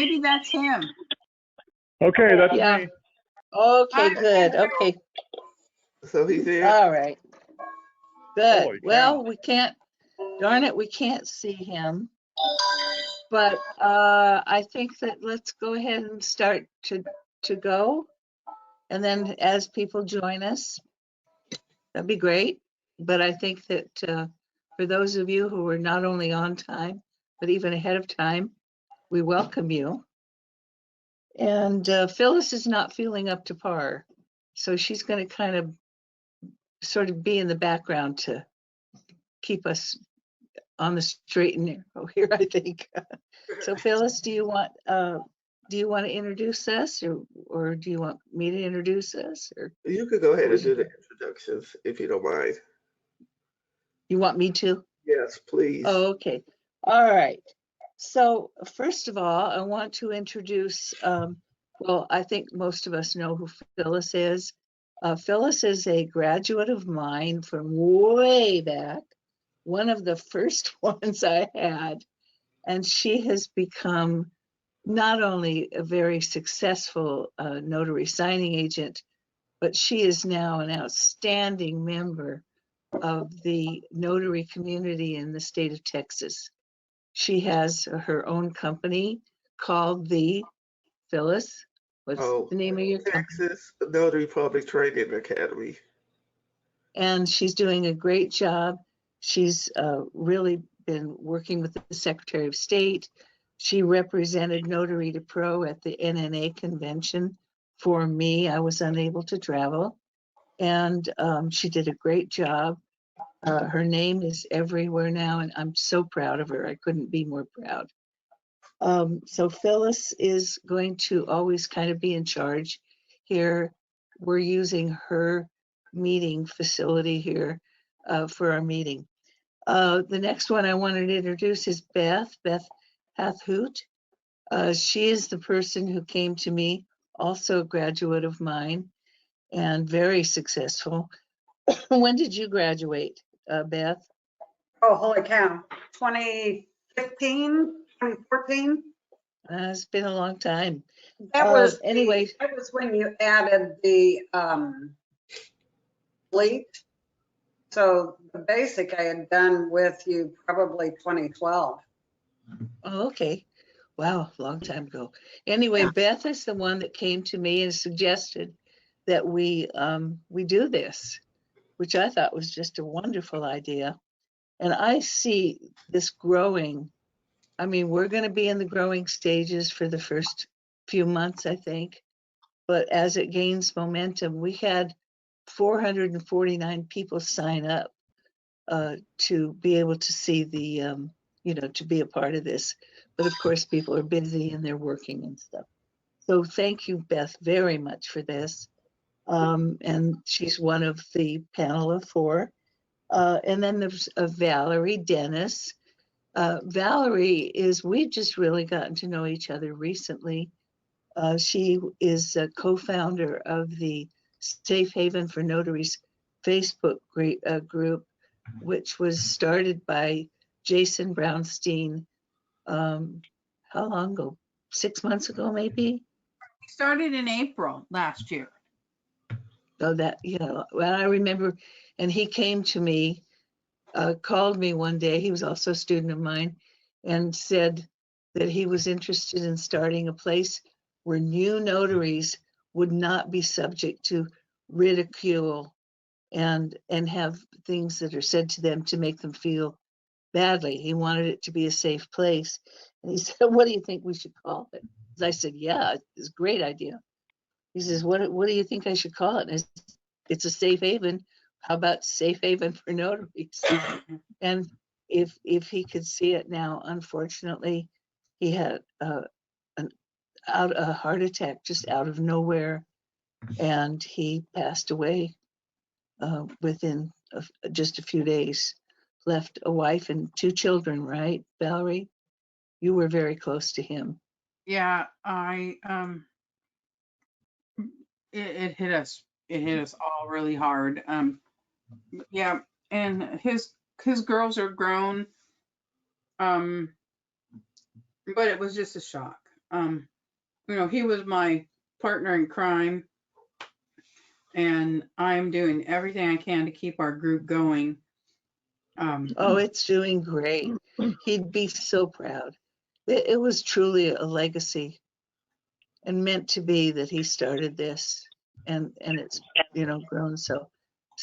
maybe that's him. Okay, that's Yeah. me. Okay, good. Okay. So he's there. All right. Good. Holy cow. Well, we can't, darn it, we can't see him. But I think that let's go ahead and start to go. And then as people join us, that'd be great. But I think that for those of you who are not only on time, but even ahead of time, we welcome you. And Phyllis is not feeling up to par. So she's going to kind of sort of be in the background to keep us on the straight and narrow here, I think. So Phyllis, do you want to introduce us, or do you want me to introduce us, or You could go ahead and do the introductions if you don't mind. you want me to? Yes, please. Oh, okay. All right. So first of all, I want to introduce, well, I think most of us know who Phyllis is. Phyllis is a graduate of mine from way back, one of the first ones I had. And she has become not only a very successful notary signing agent, but she is now an outstanding member of the notary community in the state of Texas. She has her own company called the Phyllis. What's the name of your company? Texas Notary Public Training Academy. And she's doing a great job. She's really been working with the Secretary of State. She represented Notary to Pro at the NNA convention for me. I was unable to travel. And she did a great job. Her name is everywhere now, and I'm so proud of her. I couldn't be more proud. So Phyllis is going to always kind of be in charge here. We're using her meeting facility here for our meeting. The next one I wanted to introduce is Beth Hathoot. She is the person who came to me, also a graduate of mine, and very successful. When did you graduate, Beth? Oh, holy cow. 2015, 2014? It's been a long time. That was anyway. That was when you added the fleet. So the basic I had done with you probably 2012. Oh, okay. Wow, long time ago. Anyway, Beth is the one that came to me and suggested that we do this, which I thought was just a wonderful idea. And I see this growing. I mean, we're going to be in the growing stages for the first few months, I think. But as it gains momentum, we had 449 people sign up to be able to see the, to be a part of this. But of course, people are busy and they're working and stuff. So thank you, Beth, very much for this. And she's one of the panel of 4. And then there's Valerie Dennis. Valerie we've just really gotten to know each other recently. She is a co-founder of the Safe Haven for Notaries Facebook group, which was started by Jason Brownstein. How long ago? 6 months ago, maybe? We started in April last year. So that, well, I remember, and he came to me, called me one day. He was also a student of mine, and said that he was interested in starting a place where new notaries would not be subject to ridicule and have things that are said to them to make them feel badly. He wanted it to be a safe place. And he said, what do you think we should call it? I said, yeah, it's a great idea. He says, what do you think I should call it? And I said, it's a safe haven. How about Safe Haven for Notaries? And if he could see it now, unfortunately, he had a heart attack just out of nowhere, and he passed away within just a few days. Left a wife and 2 children, right, Valerie? You were very close to him. Yeah, it hit us. It hit us all really hard. Yeah, and his girls are grown. But it was just a shock. He was my partner in crime, and I'm doing everything I can to keep our group going. Oh, it's doing great. He'd be so proud. It was truly a legacy and meant to be that he started this, and it's grown. So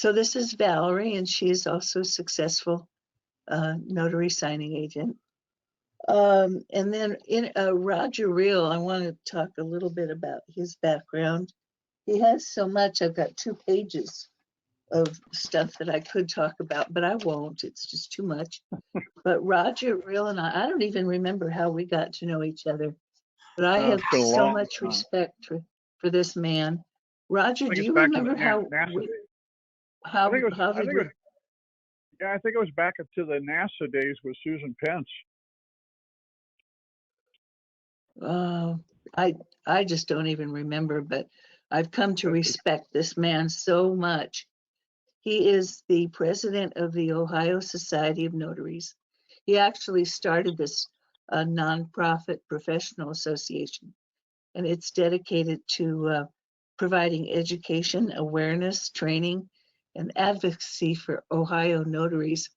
this is Valerie, and she is also a successful notary signing agent. And then in Roger Reel, I want to talk a little bit about his background. He has so much. I've got 2 pages of stuff that I could talk about, but I won't. It's just too much. But Roger Reel and I don't even remember how we got to know each other, but I have It's been a so long much time. respect for this man. Roger, I think do it's you back to the remember how NASA we, days. how I think it was, how I did think we? it was, yeah, I think it was back up to the NASA days with Susan Pence. I just don't even remember, but I've come to respect this man so much. He is the president of the Ohio Society of Notaries. He actually started this nonprofit professional association, and it's dedicated to providing education, awareness, training, and advocacy for Ohio notaries.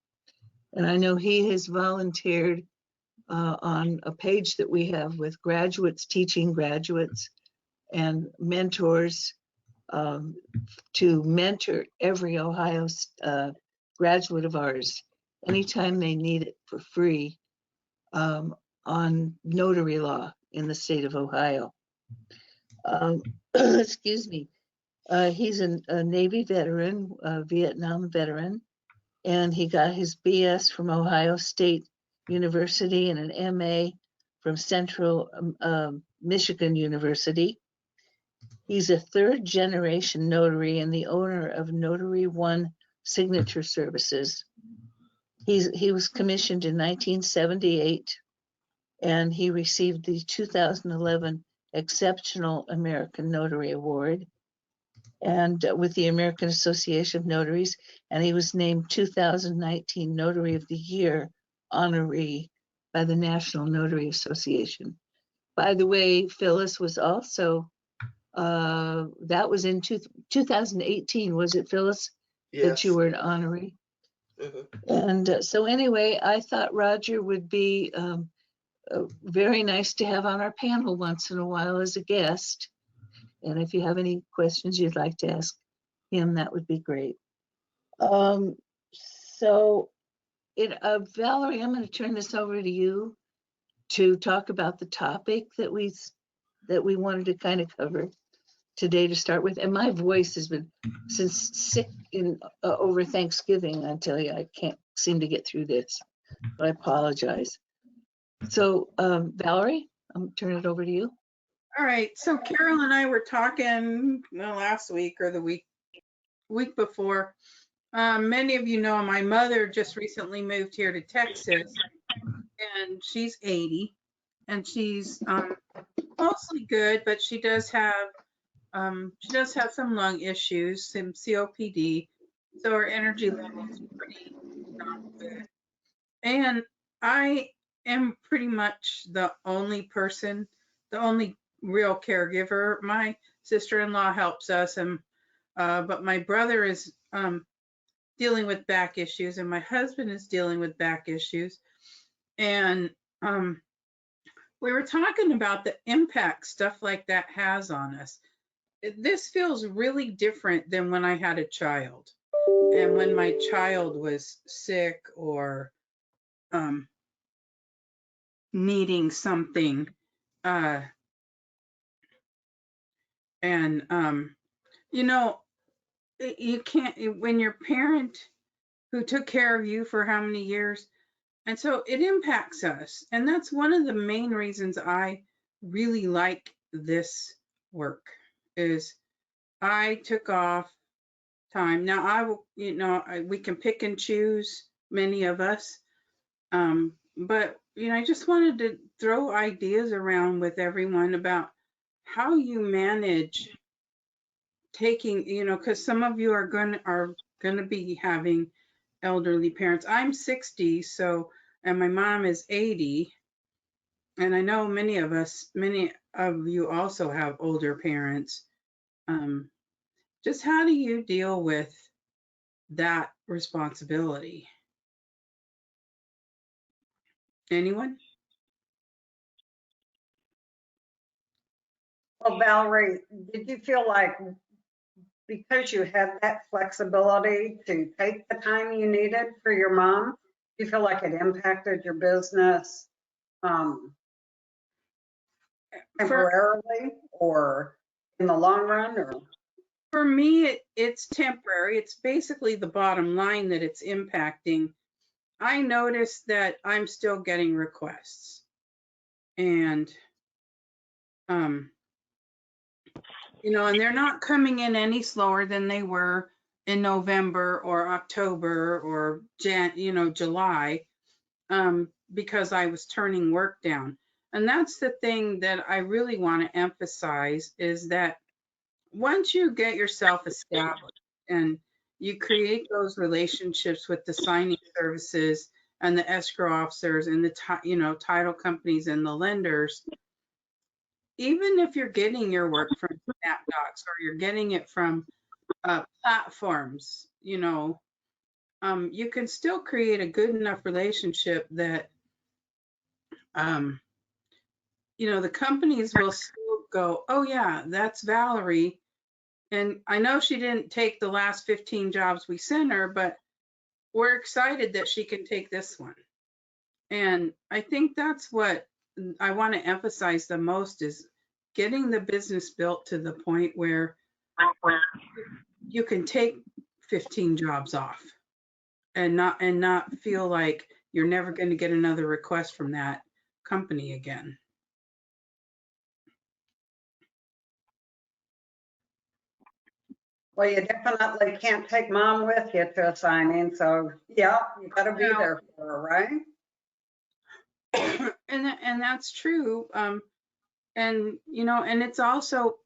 And I know he has volunteered on a page that we have with graduates teaching graduates and mentors to mentor every Ohio graduate of ours anytime they need it for free on notary law in the state of Ohio. Excuse me. He's a Navy veteran, a Vietnam veteran, and he got his BS from Ohio State University and an MA from Central Michigan University. He's a 3rd generation notary and the owner of Notary One Signature Services. He was commissioned in 1978, and he received the 2011 Exceptional American Notary Award and with the American Association of Notaries, and he was named 2019 Notary of the Year honoree by the National Notary Association. By the way, Phyllis was also, that was in 2018, was it, Phyllis, that you Yes. were an honoree? Mhm. And so anyway, I thought Roger would be very nice to have on our panel once in a while as a guest. And if you have any questions you'd like to ask him, that would be great. So Valerie, I'm going to turn this over to you to talk about the topic that we wanted to kind of cover today to start with. And my voice has been since sick in over Thanksgiving. I tell you, I can't seem to get through this. I apologize. So Valerie, I'm turning it over to you. All right. So Carol and I were talking last week or the week before. Many of you know my mother just recently moved here to Texas, and she's 80, and she's mostly good, but she does have some lung issues, some COPD, so her energy level is pretty not good. And I am pretty much the only real caregiver. My sister-in-law helps us, and but my brother is dealing with back issues, and my husband is dealing with back issues. And we were talking about the impact stuff like that has on us. This feels really different than when I had a child, and when my child was sick or needing something. And you can't, when your parent who took care of you for how many years, and so it impacts us. And that's one of the main reasons I really like this work is I took off time. Now I will, we can pick and choose, many of us. But I just wanted to throw ideas around with everyone about how you manage taking, because some of you are going to be having elderly parents. I'm 60, so, and my mom is 80. And I know many of you also have older parents. Just how do you deal with that responsibility? Anyone? Well, Valerie, did you feel like because you had that flexibility to take the time you needed for your mom, do you feel like it impacted your business temporarily or in the long run? Or For me, it's temporary. It's basically the bottom line that it's impacting. I noticed that I'm still getting requests, and and they're not coming in any slower than they were in November or October or July, because I was turning work down. And that's the thing that I really want to emphasize, is that once you get yourself established and you create those relationships with the signing services and the escrow officers and the title companies and the lenders, even if you're getting your work from SnapDocs or you're getting it from platforms, you can still create a good enough relationship that the companies will still go, oh yeah, that's Valerie. And I know she didn't take the last 15 jobs we sent her, but we're excited that she can take this one. And I think that's what I want to emphasize the most, is getting the business built to the point where you can take 15 jobs off and not feel like you're never going to get another request from that company again. well, you definitely can't take mom with you to a signing, so yeah, you got to be No. there for her, right? And that's true. And it's also,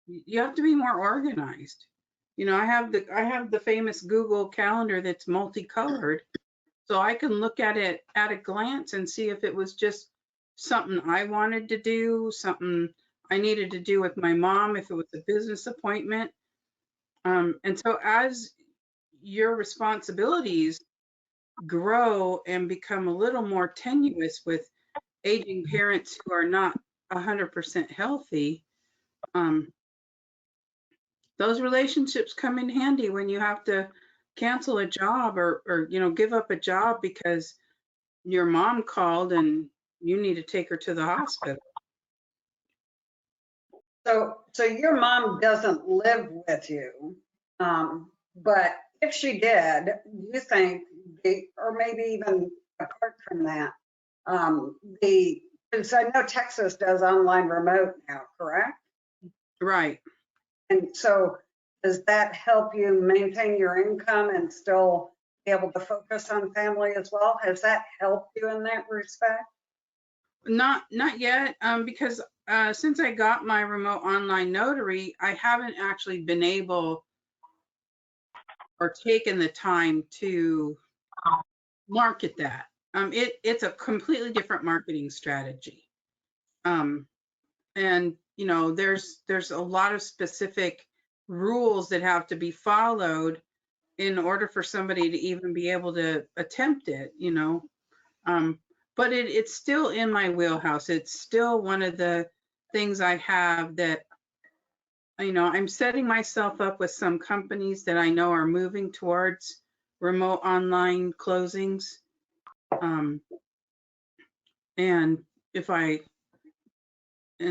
you have to be more organized. I have the famous Google Calendar that's multicolored, so I can look at it at a glance and see if it was just something I wanted to do, something I needed to do with my mom, if it was a business appointment. And so as your responsibilities grow and become a little more tenuous with aging parents who are not 100% healthy, those relationships come in handy when you have to cancel a job or give up a job because your mom called and you need to take her to the hospital. So your mom doesn't live with you, but if she did, you think, or maybe even apart from that, because I know Texas does online remote now, correct? Right. And so does that help you maintain your income and still be able to focus on family as well? Has that helped you in that respect? Not yet, because since I got my remote online notary, I haven't actually been able or taken the time to market that. It's a completely different marketing strategy. And there's a lot of specific rules that have to be followed in order for somebody to even be able to attempt it, but it's still in my wheelhouse. It's still one of the things I have that, I'm setting myself up with some companies that I know are moving towards remote online closings. And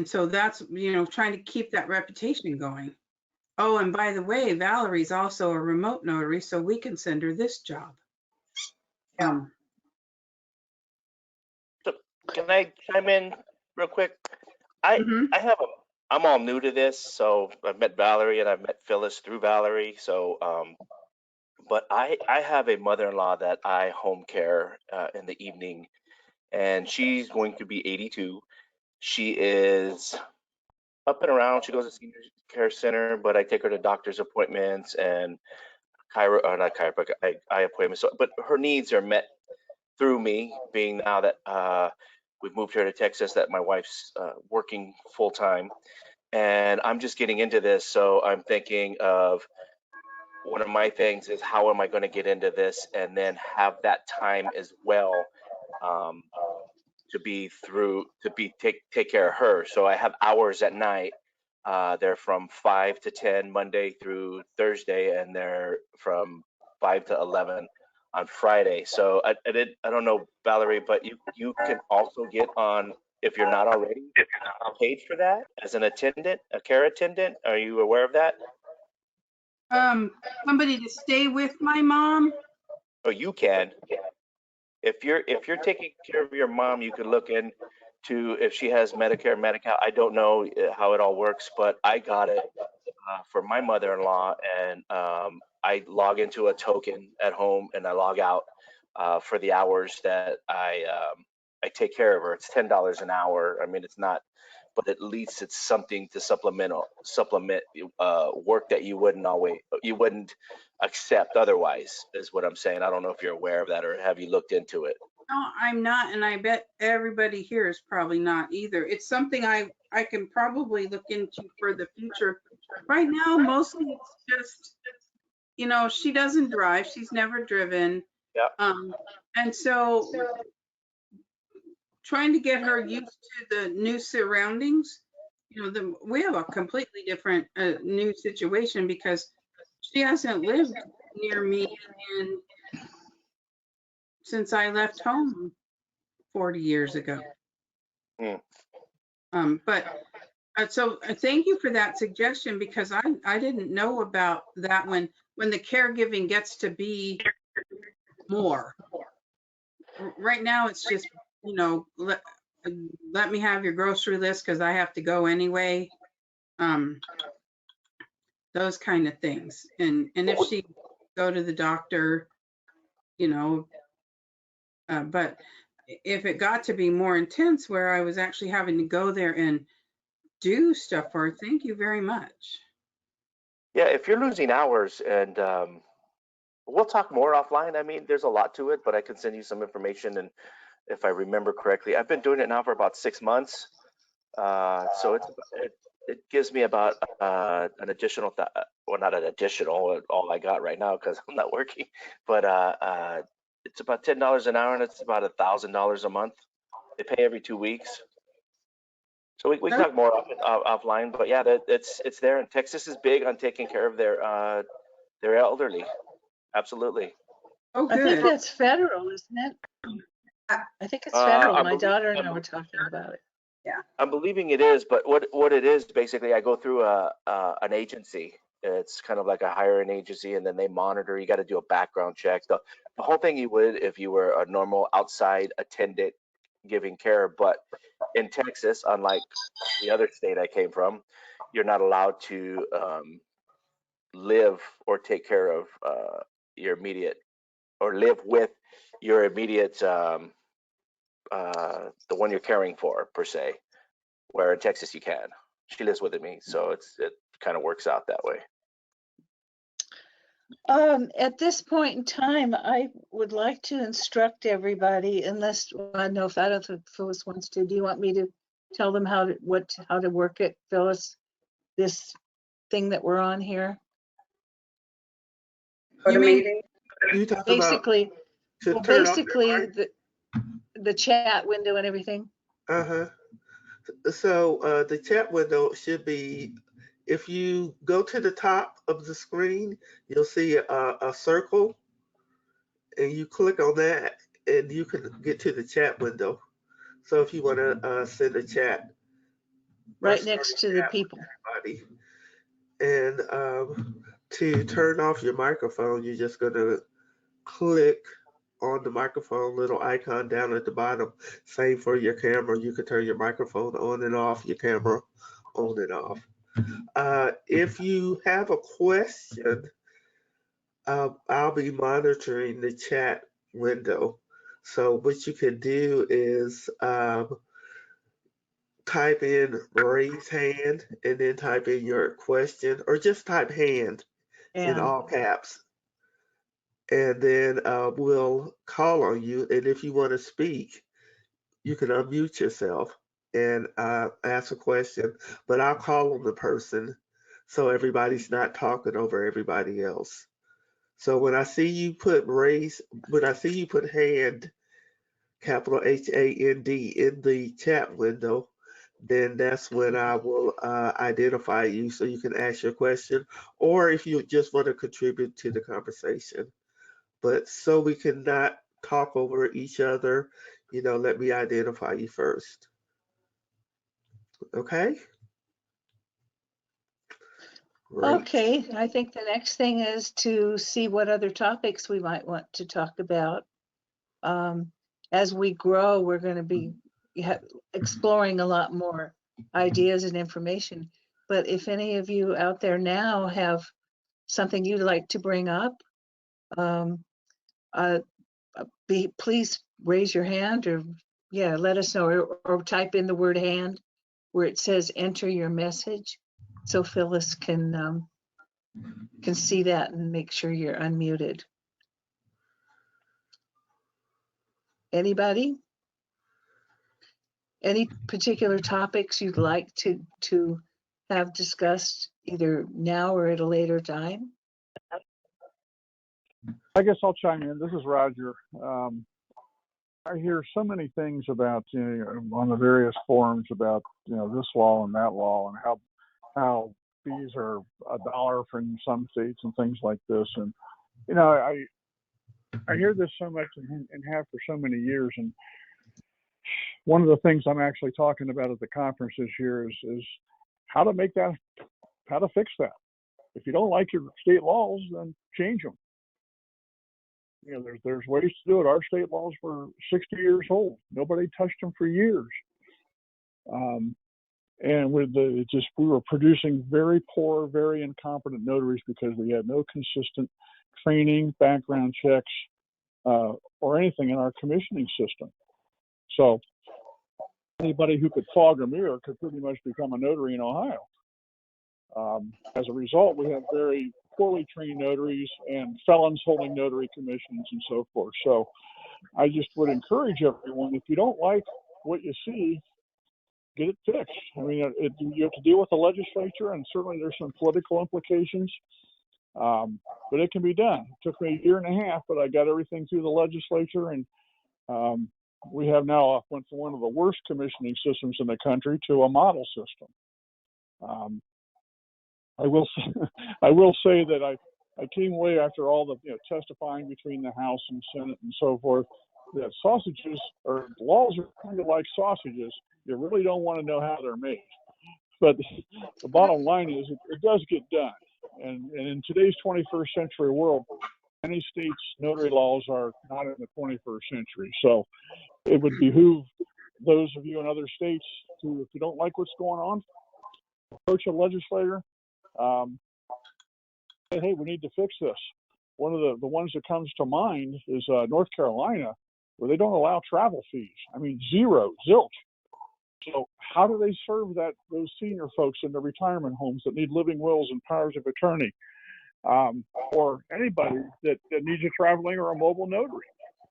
so that's, trying to keep that reputation going. Oh, and by the way, Valerie's also a remote notary, so we can send her this job. Yeah. Can I chime in real quick? I'm all new to this, so I've met Valerie and I've met Phyllis through Valerie. So, but I have a mother-in-law that I home care in the evening, and she's going to be 82. She is up and around. She goes to senior care center, but I take her to doctor's appointments and not chiropractic, eye appointments. So, but her needs are met through me, being now that we've moved here to Texas, that my wife's working full time, and I'm just getting into this. So I'm thinking of, one of my things is, how am I going to get into this and then have that time as well, um, take care of her. So I have hours at night. They're from 5 to 10 Monday through Thursday, and they're from 5 to 11 on Friday. So I don't know, Valerie, but you can also get on, if you're not already paid for that, as an attendant, a care attendant. Are you aware of that? Somebody to stay with my mom. Oh, you can. If you're taking care of your mom, you could look into if she has Medicare, Medi-Cal. I don't know how it all works, but I got it for my mother-in-law, and I log into a token at home and I log out for the hours that I take care of her. It's $10 an hour. I mean, it's not, but at least it's something to supplement work that you wouldn't accept otherwise, is what I'm saying. I don't know if you're aware of that, or have you looked into it? No, I'm not, and I bet everybody here is probably not either. It's something I can probably look into for the future. Right now, mostly it's just, she doesn't drive. She's never driven. Yeah. And so trying to get her used to the new surroundings, we have a completely different new situation because she hasn't lived near me since I left home 40 years ago. So thank you for that suggestion, because I didn't know about that when the caregiving gets to be more. Right now it's just, let me have your grocery list because I have to go anyway. Those kind of things. And if she go to the doctor, but if it got to be more intense where I was actually having to go there and do stuff for her, thank you very much. Yeah, if you're losing hours, and we'll talk more offline. I mean, there's a lot to it, but I can send you some information. And if I remember correctly, I've been doing it now for about 6 months. So it gives me about an additional, well, not an additional, all I got right now because I'm not working, but it's about $10 an hour, and it's about $1,000 a month. They pay every 2 weeks. So we can talk more offline, but yeah, it's there. And Texas is big on taking care of their elderly. Absolutely. Oh, I think good. that's federal, isn't it? I think it's federal. My daughter and I were talking about it. I'm believing it is, but what it is, basically, I go through an agency. It's kind of like a hiring agency, and then they monitor. You got to do a background check. The whole thing you would if you were a normal outside attendant giving care. But in Texas, unlike the other state I came from, you're not allowed to live or take care of your immediate, or live with your immediate, the one you're caring for, per se. Where in Texas you can. She lives with me, so it kind of works out that way. At this point in time, I would like to instruct everybody, unless I know if Phyllis wants to. Do you want me to tell them how to work it, Phyllis? This thing that we're on here. Go to meeting. You talk Basically, about to turn off basically the chat window and everything. So the chat window should be, if you go to the top of the screen, you'll see a circle, and you click on that, and you can get to the chat window. So if you want to send a chat, Right next to the people. everybody. And to turn off your microphone, you're just going to click on the microphone little icon down at the bottom. Same for your camera. You can turn your microphone on and off, your camera on and off. If you have a question, I'll be monitoring the chat window. So what you can do is type in raise hand and then type in your question, or just type hand in all caps. And then we'll call on you. And if you want to speak, you can unmute yourself and ask a question, but I'll call on the person so everybody's not talking over everybody else. So when I see you put hand, capital HAND, in the chat window, then that's when I will identify you so you can ask your question, or if you just want to contribute to the conversation. But so we cannot talk over each other, let me identify you first. Okay? Great. Okay, I think the next thing is to see what other topics we might want to talk about. As we grow, we're going to be exploring a lot more ideas and information. But if any of you out there now have something you'd like to bring up, please raise your hand, or let us know, or type in the word hand where it says enter your message, so Phyllis can see that and make sure you're unmuted. Anybody? Any particular topics you'd like to have discussed either now or at a later time? I guess I'll chime in. This is Roger. I hear so many things about, on the various forums about, this law and that law, and how fees are $1 from some states and things like this. And, I hear this so much and have for so many years. And one of the things I'm actually talking about at the conference this year is how to fix that. If you don't like your state laws, then change them. There's ways to do it. Our state laws were 60 years old. Nobody touched them for years. And we were producing very poor, very incompetent notaries because we had no consistent training, background checks, or anything in our commissioning system. So anybody who could fog a mirror could pretty much become a notary in Ohio. As a result, we have very poorly trained notaries and felons holding notary commissions and so forth. So I just would encourage everyone, if you don't like what you see, get it fixed. I mean, you have to deal with the legislature, and certainly there's some political implications, but it can be done. It took me a year and a half, but I got everything through the legislature, and we have now went from one of the worst commissioning systems in the country to a model system. I will say that I came away after all the testifying between the House and Senate and so forth, that sausages or laws are kind of like sausages. You really don't want to know how they're made. But the bottom line is it does get done. And in today's 21st century world, many states' notary laws are not in the 21st century. So it would behoove those of you in other states to, if you don't like what's going on, approach a legislator. Hey, we need to fix this. One of the ones that comes to mind is North Carolina, where they don't allow travel fees. I mean, zilch. So how do they serve those senior folks in the retirement homes that need living wills and powers of attorney, or anybody that needs a traveling or a mobile notary?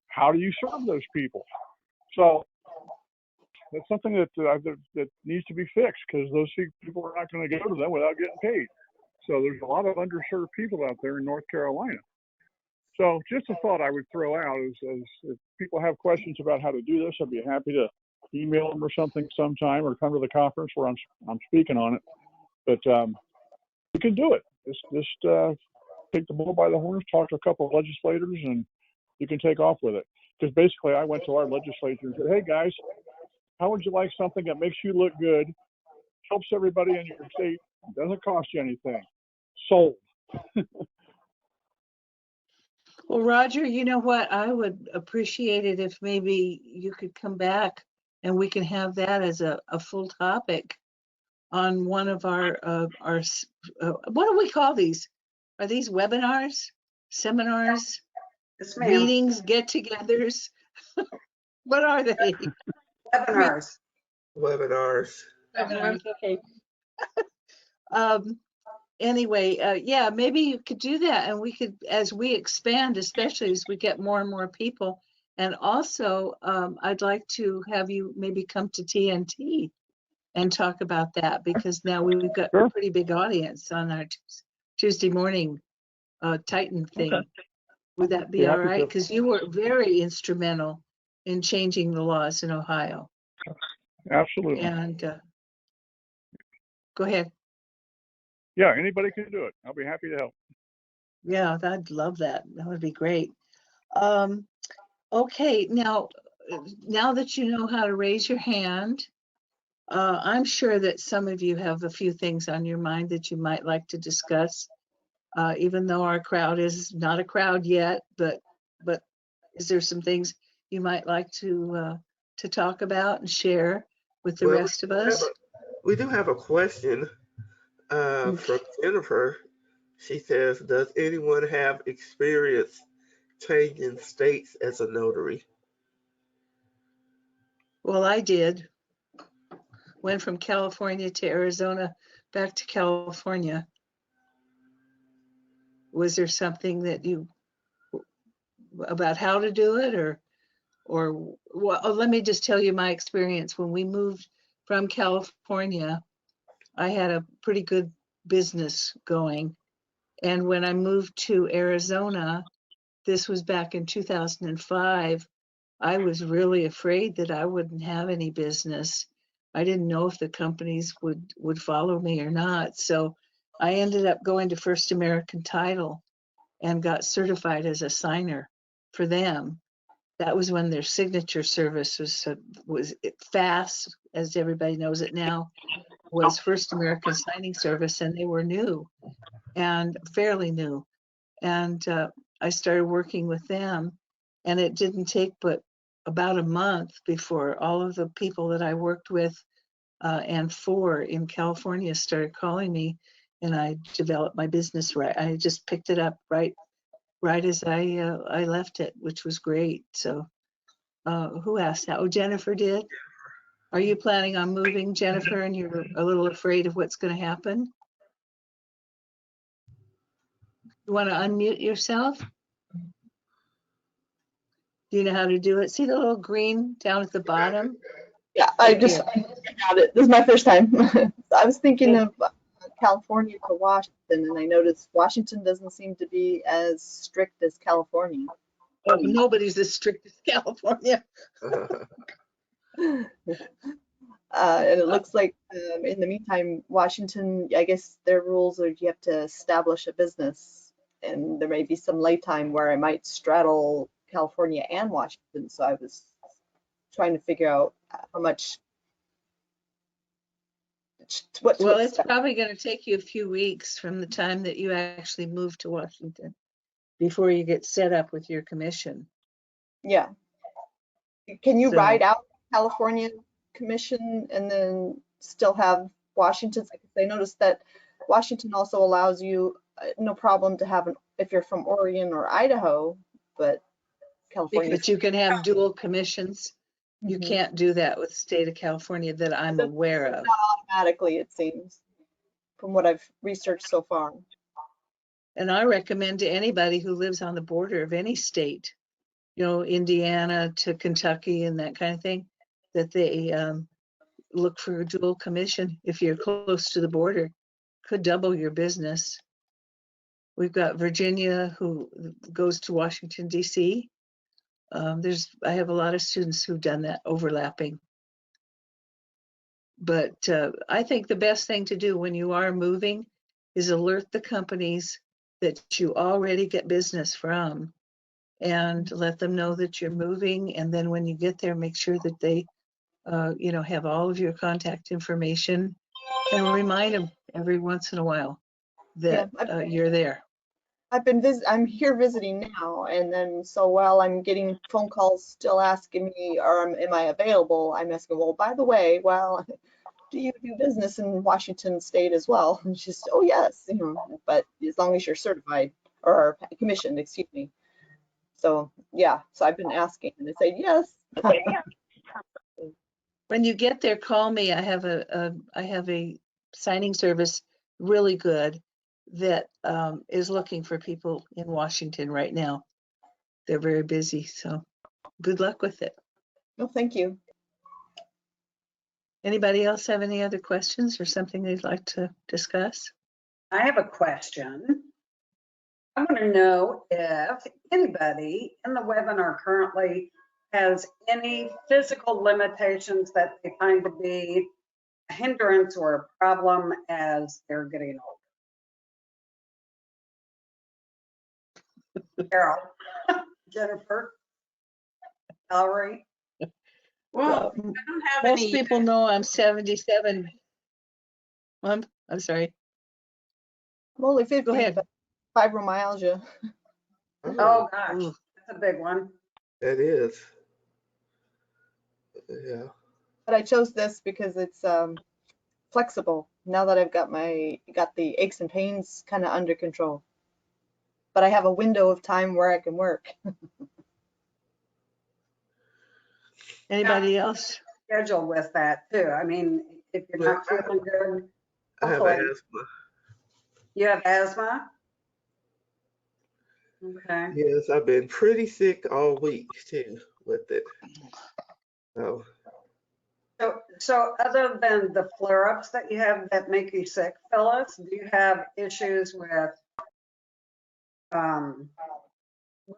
How do you serve those people? So that's something that needs to be fixed, because those people are not going to go to them without getting paid. So there's a lot of underserved people out there in North Carolina. So just a thought I would throw out is if people have questions about how to do this, I'd be happy to email them or something sometime, or come to the conference where I'm speaking on it. But you can do it. Just take the bull by the horns, talk to a couple of legislators, and you can take off with it. Because basically I went to our legislature and said, hey guys, how would you like something that makes you look good, helps everybody in your state, doesn't cost you anything? Sold. Well, Roger, you know what? I would appreciate it if maybe you could come back and we can have that as a full topic on one of our what do we call these? Are these webinars, seminars, Yes, ma'am. meetings, get-togethers? What are they? Webinars. Webinars. Webinars, okay. Anyway, yeah, maybe you could do that, and we could, as we expand, especially as we get more and more people, And also, I'd like to have you maybe come to TNT and talk about that, because now we've got Sure. a pretty big audience on our Tuesday morning Titan thing. Okay. Would that be Be all happy right? to. Because you were very instrumental in changing the laws in Ohio. Absolutely. And go ahead. Yeah, anybody can do it. I'll be happy to help. Yeah, I'd love that. That would be great. Okay, now that you know how to raise your hand, I'm sure that some of you have a few things on your mind that you might like to discuss, even though our crowd is not a crowd yet, but is there some things you might like to talk about and share with the Well, rest of us? we do have a question from Jennifer. She says, does anyone have experience changing states as a notary? Well, I did. Went from California to Arizona, back to California. Was there something that you, about how to do it, or well, let me just tell you my experience. When we moved from California, I had a pretty good business going. And when I moved to Arizona, this was back in 2005, I was really afraid that I wouldn't have any business. I didn't know if the companies would follow me or not. So I ended up going to First American Title and got certified as a signer for them. That was when their signature service was fast, as everybody knows it now, was First American Signing Service, and they were new and fairly new. And I started working with them, and it didn't take but about a month before all of the people that I worked with and for in California started calling me, and I developed my business right. I just picked it up right as I left it, which was great. So who asked that? Oh, Jennifer did. Are you planning on moving, Jennifer, and you're a little afraid of what's going to happen? You want to unmute yourself? Do you know how to do it? See the little green down at the bottom? Yeah, I Right just here. got it. This is my first time. I was thinking of California to Washington, and I noticed Washington doesn't seem to be as strict as California. Oh, nobody's as strict as California. And it looks like in the meantime, Washington, I guess their rules are you have to establish a business, and there may be some lifetime where I might straddle California and Washington. So I was trying to figure out how much, what to Well, it's expect. probably going to take you a few weeks from the time that you actually move to Washington before you get set up with your commission. Yeah. Can you So- ride out California commission and then still have Washington's? I noticed that Washington also allows you no problem to have if you're from Oregon or Idaho, but California. But you can have dual commissions. You Mhm. can't do that with the state of California that I'm aware of. Not automatically, it seems, from what I've researched so far. And I recommend to anybody who lives on the border of any state, you know, Indiana to Kentucky and that kind of thing, that they look for a dual commission if you're close to the border. Could double your business. We've got Virginia who goes to Washington, D.C. I have a lot of students who've done that overlapping. But I think the best thing to do when you are moving is alert the companies that you already get business from and let them know that you're moving. And then when you get there, make sure that they, have all of your contact information and remind them every once in a while that you're there. I'm here visiting now, and then so while I'm getting phone calls still asking me, am I available? I'm asking, well, by the way, well, do you do business in Washington State as well? And she's, oh yes, but as long as you're certified or commissioned, excuse me. So yeah, so I've been asking, and they say yes. When you get there, call me. I have a signing service really good that is looking for people in Washington right now. They're very busy, so good luck with it. No, thank you. Anybody else have any other questions or something they'd like to discuss? I have a question. I want to know if anybody in the webinar currently has any physical limitations that they find to be a hindrance or a problem as they're getting older. Carol, Jennifer, Valerie. Well, I don't have Most any. people know I'm 77. I'm sorry. I'm only 50, Go ahead. but fibromyalgia. Oh gosh, Ooh. that's a big one. That is. Yeah. But I chose this because it's flexible now that I've got the aches and pains kind of under control. But I have a window of time where I can work. Anybody else? Schedule with that too. I mean, if you're not feeling good, I have hopefully. asthma. You have asthma? Okay. Yes, I've been pretty sick all week too with it. So So other than the flare-ups that you have that make you sick, Phyllis, do you have issues with, well,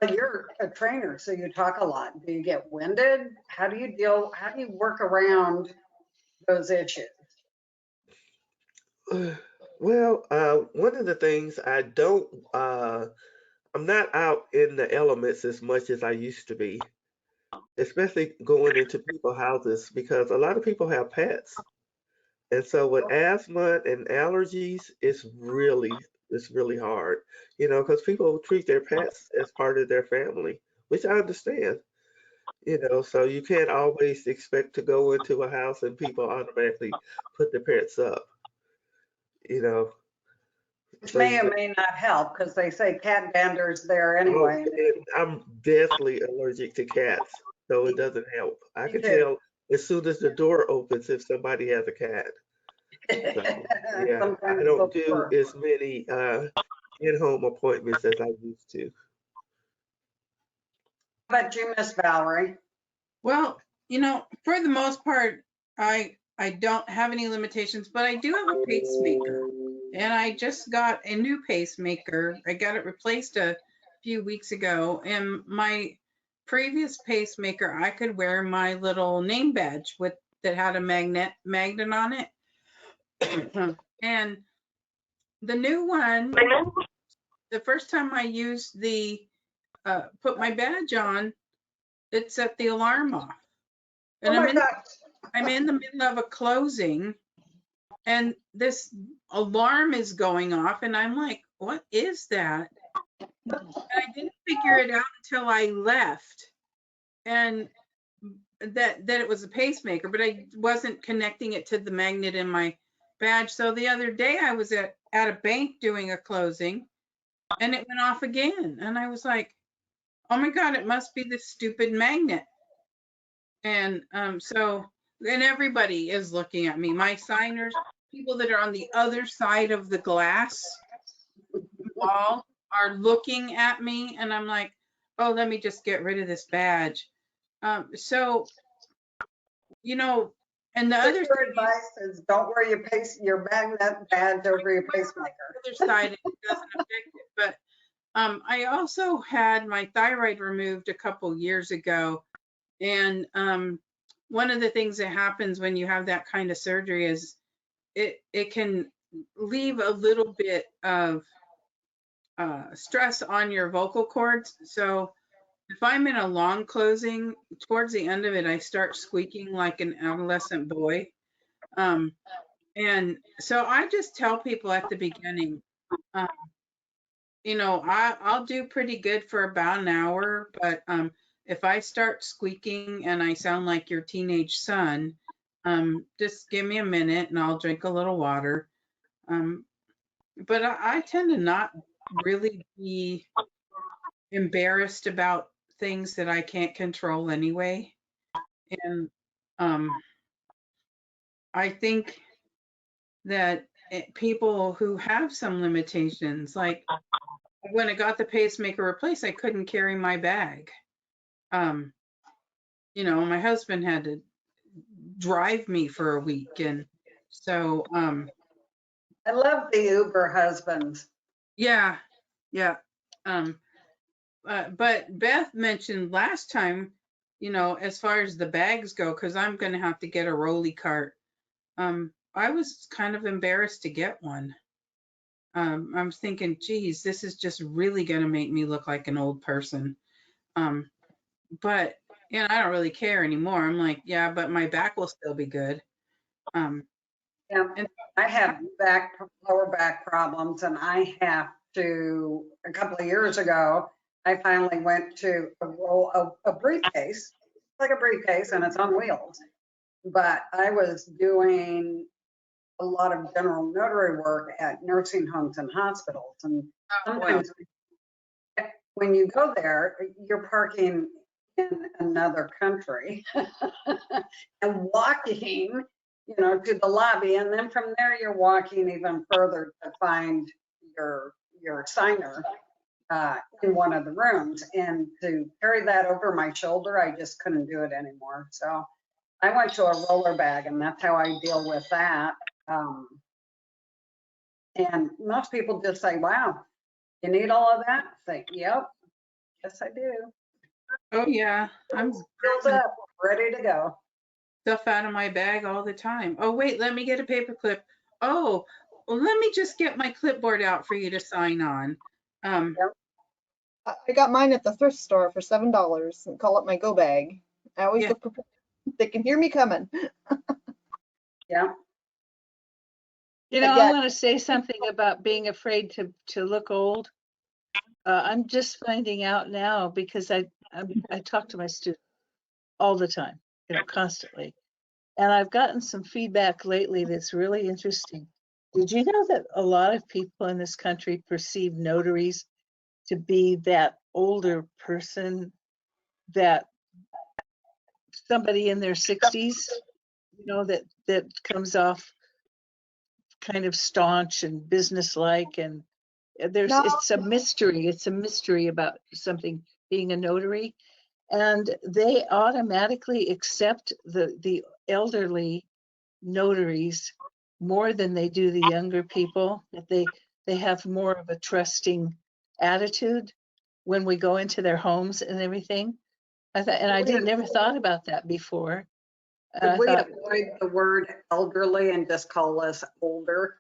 you're a trainer, so you talk a lot. Do you get winded? How do you work around those issues? well, one of the things I'm not out in the elements as much as I used to be, especially going into people's houses because a lot of people have pets. And so with asthma and allergies, it's really hard, because people treat their pets as part of their family, which I understand, so you can't always expect to go into a house and people automatically put their pets up, you know. Which So may or may not help because they say cat dander's there anyway. and I'm deathly allergic to cats, so it doesn't help. I Me can too. tell as soon as the door opens if somebody has a cat. So, yeah, I Sometimes don't do before. as many in-home appointments as I used to. How about you, Miss Valerie? Well, for the most part, I don't have any limitations, but I do have a pacemaker. And I just got a new pacemaker. I got it replaced a few weeks ago. And my previous pacemaker, I could wear my little name badge that had a magnet on it. And the new one, the first time I used put my badge on, it set the alarm off. And Oh my gosh. I'm in the middle of a closing and this alarm is going off and I'm like, what is that? And I didn't figure it out until I left and that it was a pacemaker, but I wasn't connecting it to the magnet in my badge. So the other day I was at a bank doing a closing and it went off again. And I was like, oh my God, it must be this stupid magnet. And and everybody is looking at me. My signers, people that are on the other side of the glass wall are looking at me. And I'm like, oh, let me just get rid of this badge. And the other Your advice is don't wear your magnet badge over your pacemaker. other side, it doesn't affect it. But I also had my thyroid removed a couple years ago. And one of the things that happens when you have that kind of surgery is it can leave a little bit of stress on your vocal cords. So if I'm in a long closing, towards the end of it, I start squeaking like an adolescent boy. And so I just tell people at the beginning, I'll do pretty good for about an hour, but if I start squeaking and I sound like your teenage son, just give me a minute and I'll drink a little water. But I tend to not really be embarrassed about things that I can't control anyway. And I think that people who have some limitations, like when I got the pacemaker replaced, I couldn't carry my bag. you know, my husband had to drive me for a week. And so, I love the Uber husbands. yeah, yeah. Um, but Beth mentioned last time, you know, as far as the bags go, because I'm going to have to get a rolly cart. I was kind of embarrassed to get one. I'm thinking, geez, this is just really going to make me look like an old person. But and I don't really care anymore. I'm like, yeah, but my back will still be good. Um, Yeah, and I have lower back problems, and I have to, a couple of years ago, I finally went to a briefcase, like a briefcase, and it's on wheels. But I was doing a lot of general notary work at nursing homes and hospitals. And well, sometimes when you go there, you're parking in another country and walking, you know, to the lobby. And then from there, you're walking even further to find your signer in one of the rooms. And to carry that over my shoulder, I just couldn't do it anymore. So I went to a roller bag, and that's how I deal with that. And most people just say, wow, you need all of that? I say, yep, yes, I do. oh yeah, I'm Fills grabbing up, ready to go. stuff out of my bag all the time. Oh wait, let me get a paper clip. Oh, well, let me just get my clipboard out for you to sign on. Yep. I got mine at the thrift store for $7 and call it my go bag. I always Yeah. look prepared. They can hear me coming. Yeah. You know, But I yeah, want to say something about being afraid to look old. I'm just finding out now because I talk to my students all the time, you know, constantly. And I've gotten some feedback lately that's really interesting. Did you know that a lot of people in this country perceive notaries to be that older person, that somebody in their 60s, you know, that comes off kind of staunch and businesslike, and no, it's a mystery. It's a mystery about something being a notary, and they automatically accept the elderly notaries more than they do the younger people. That they have more of a trusting attitude when we go into their homes and everything. I thought, and I didn't never thought about that before. And Could I we thought, avoid the word elderly and just call us older?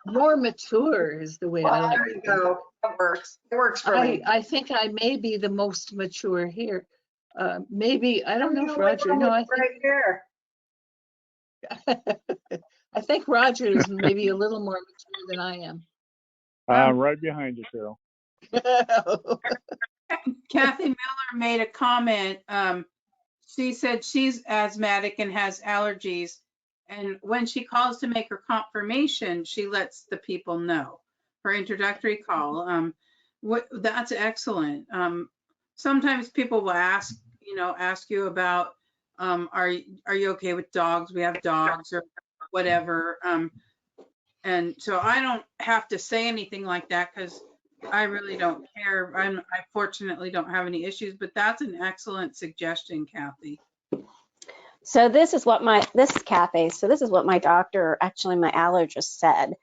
more mature is the way I like There to you think. go. It works. It works for me. I think I may be the most mature here. Maybe, I don't know You if live Roger, on no, with I think, right here. I think Roger is maybe a little more mature than I am. I'm right behind you, Cheryl. Kathy Miller made a comment. She said she's asthmatic and has allergies. And when she calls to make her confirmation, she lets the people know. Her introductory call. That's excellent. Sometimes people will ask you about, are you okay with dogs? We have dogs or whatever. And so I don't have to say anything like that because I really don't care. I fortunately don't have any issues, but that's an excellent suggestion, Kathy. So this is Kathy. So this is what my doctor, actually my allergist said,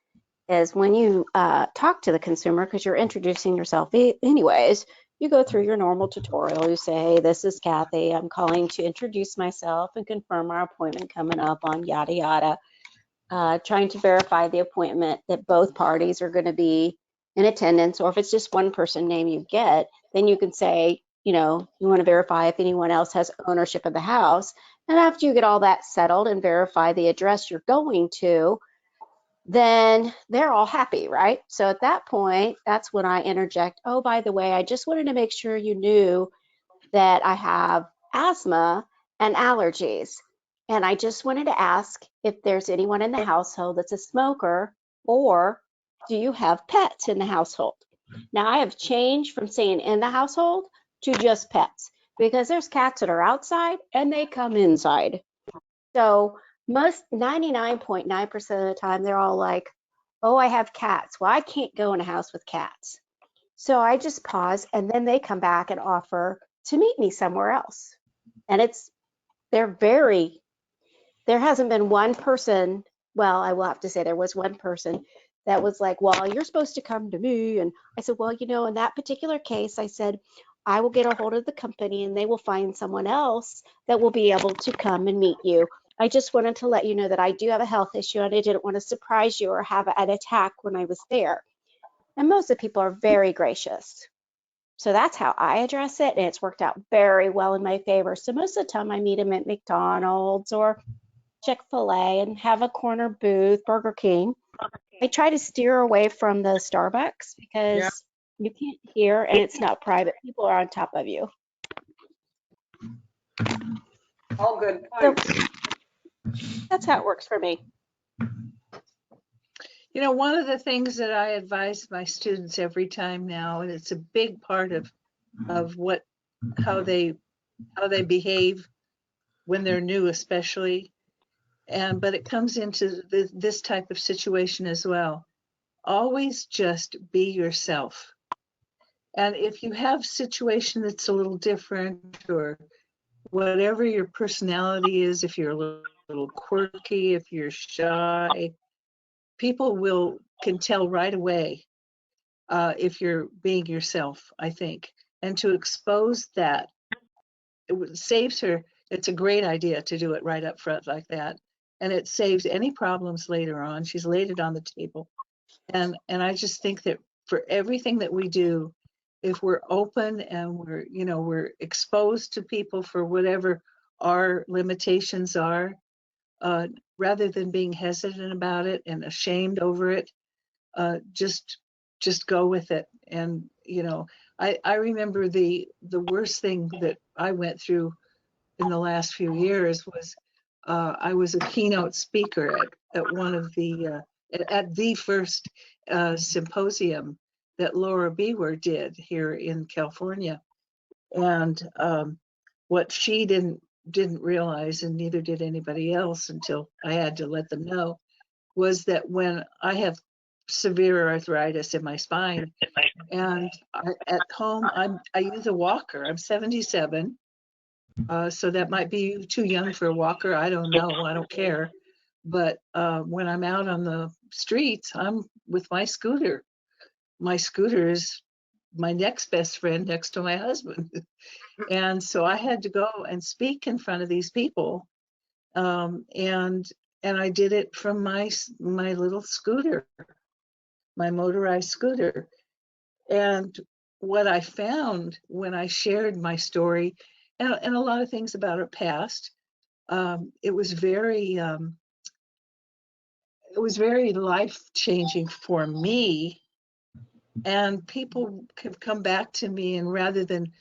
is when you talk to the consumer, because you're introducing yourself anyways, you go through your normal tutorial. You say, hey, this is Kathy. I'm calling to introduce myself and confirm our appointment coming up on yada, yada. Trying to verify the appointment that both parties are going to be in attendance, or if it's just one person name you get, then you can say, you want to verify if anyone else has ownership of the house. And after you get all that settled and verify the address you're going to, then they're all happy, right? So at that point, that's when I interject, oh, by the way, I just wanted to make sure you knew that I have asthma and allergies. And I just wanted to ask if there's anyone in the household that's a smoker, or do you have pets in the household? Now I have changed from saying in the household to just pets, because there's cats that are outside and they come inside. So most 99.9% of the time, they're all like, oh, I have cats. Well, I can't go in a house with cats. So I just pause, and then they come back and offer to meet me somewhere else. And there hasn't been one person, well, I will have to say there was one person that was like, well, you're supposed to come to me. And I said, well, in that particular case, I said, I will get a hold of the company and they will find someone else that will be able to come and meet you. I just wanted to let you know that I do have a health issue and I didn't want to surprise you or have an attack when I was there. And most of the people are very gracious. So that's how I address it. And it's worked out very well in my favor. So most of the time I meet them at McDonald's or Chick-fil-A and have a corner booth, Burger King. I try to steer away from the Starbucks Yeah. because you can't hear and it's not private. People are on top of you. All good So points. That's how it works for me. One of the things that I advise my students every time now, and it's a big part of how they behave when they're new, especially, but it comes into this type of situation as well. Always just be yourself. And if you have a situation that's a little different or whatever your personality is, if you're a little quirky, if you're shy, people can tell right away if you're being yourself, I think. And to expose that, saves her. It's a great idea to do it right up front like that. And it saves any problems later on. She's laid it on the table. And I just think that for everything that we do, if we're open and we're exposed to people for whatever our limitations are, rather than being hesitant about it and ashamed over it, just go with it. And I remember the worst thing that I went through in the last few years was I was a keynote speaker at one of the first symposium that Laura Beaver did here in California. And what she didn't realize, and neither did anybody else until I had to let them know, was that when I have severe arthritis in my spine, and at home I use a walker. I'm 77, so that might be too young for a walker. I don't know. I don't care. But when I'm out on the streets, I'm with my scooter. My scooter is my next best friend next to my husband. And so I had to go and speak in front of these people, and I did it from my little scooter, my motorized scooter. And what I found when I shared my story and a lot of things about her past, it was very life-changing for me. And people have come back to me, and rather than,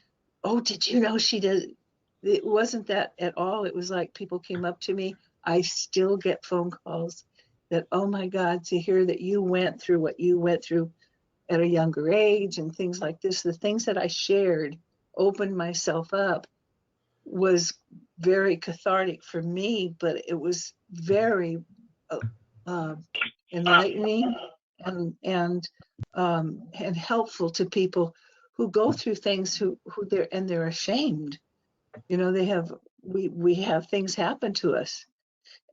oh, did you know she did? It wasn't that at all. It was like people came up to me. I still get phone calls that, oh my God, to hear that you went through what you went through at a younger age and things like this. The things that I shared, opened myself up, was very cathartic for me, but it was very enlightening and helpful to people who go through things who they're ashamed. We have things happen to us.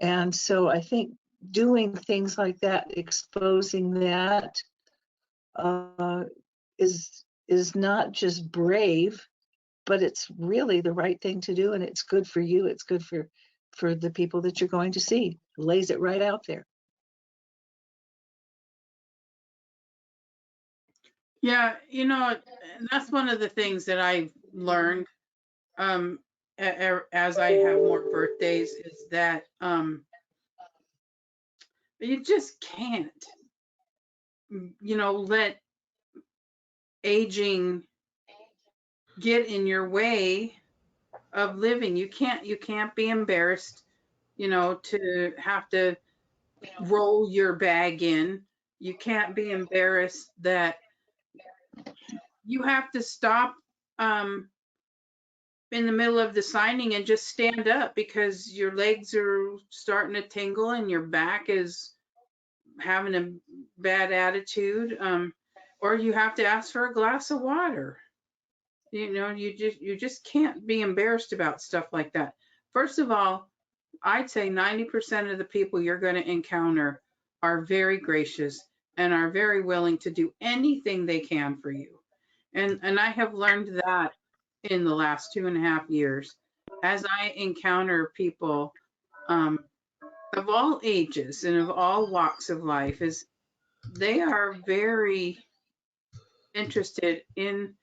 And so I think doing things like that, exposing that, is not just brave, but it's really the right thing to do, and it's good for you. It's good for the people that you're going to see. Lays it right out there. Yeah, that's one of the things that I've learned as I have more birthdays is that you just can't, let aging get in your way of living. You can't be embarrassed, to have to roll your bag in. You can't be embarrassed that you have to stop in the middle of the signing and just stand up because your legs are starting to tingle and your back is having a bad attitude, or you have to ask for a glass of water. You know, you just can't be embarrassed about stuff like that. First of all, I'd say 90% of the people you're going to encounter are very gracious and are very willing to do anything they can for you. And I have learned that in the last 2.5 years as I encounter people of all ages and of all walks of life, is they are very interested in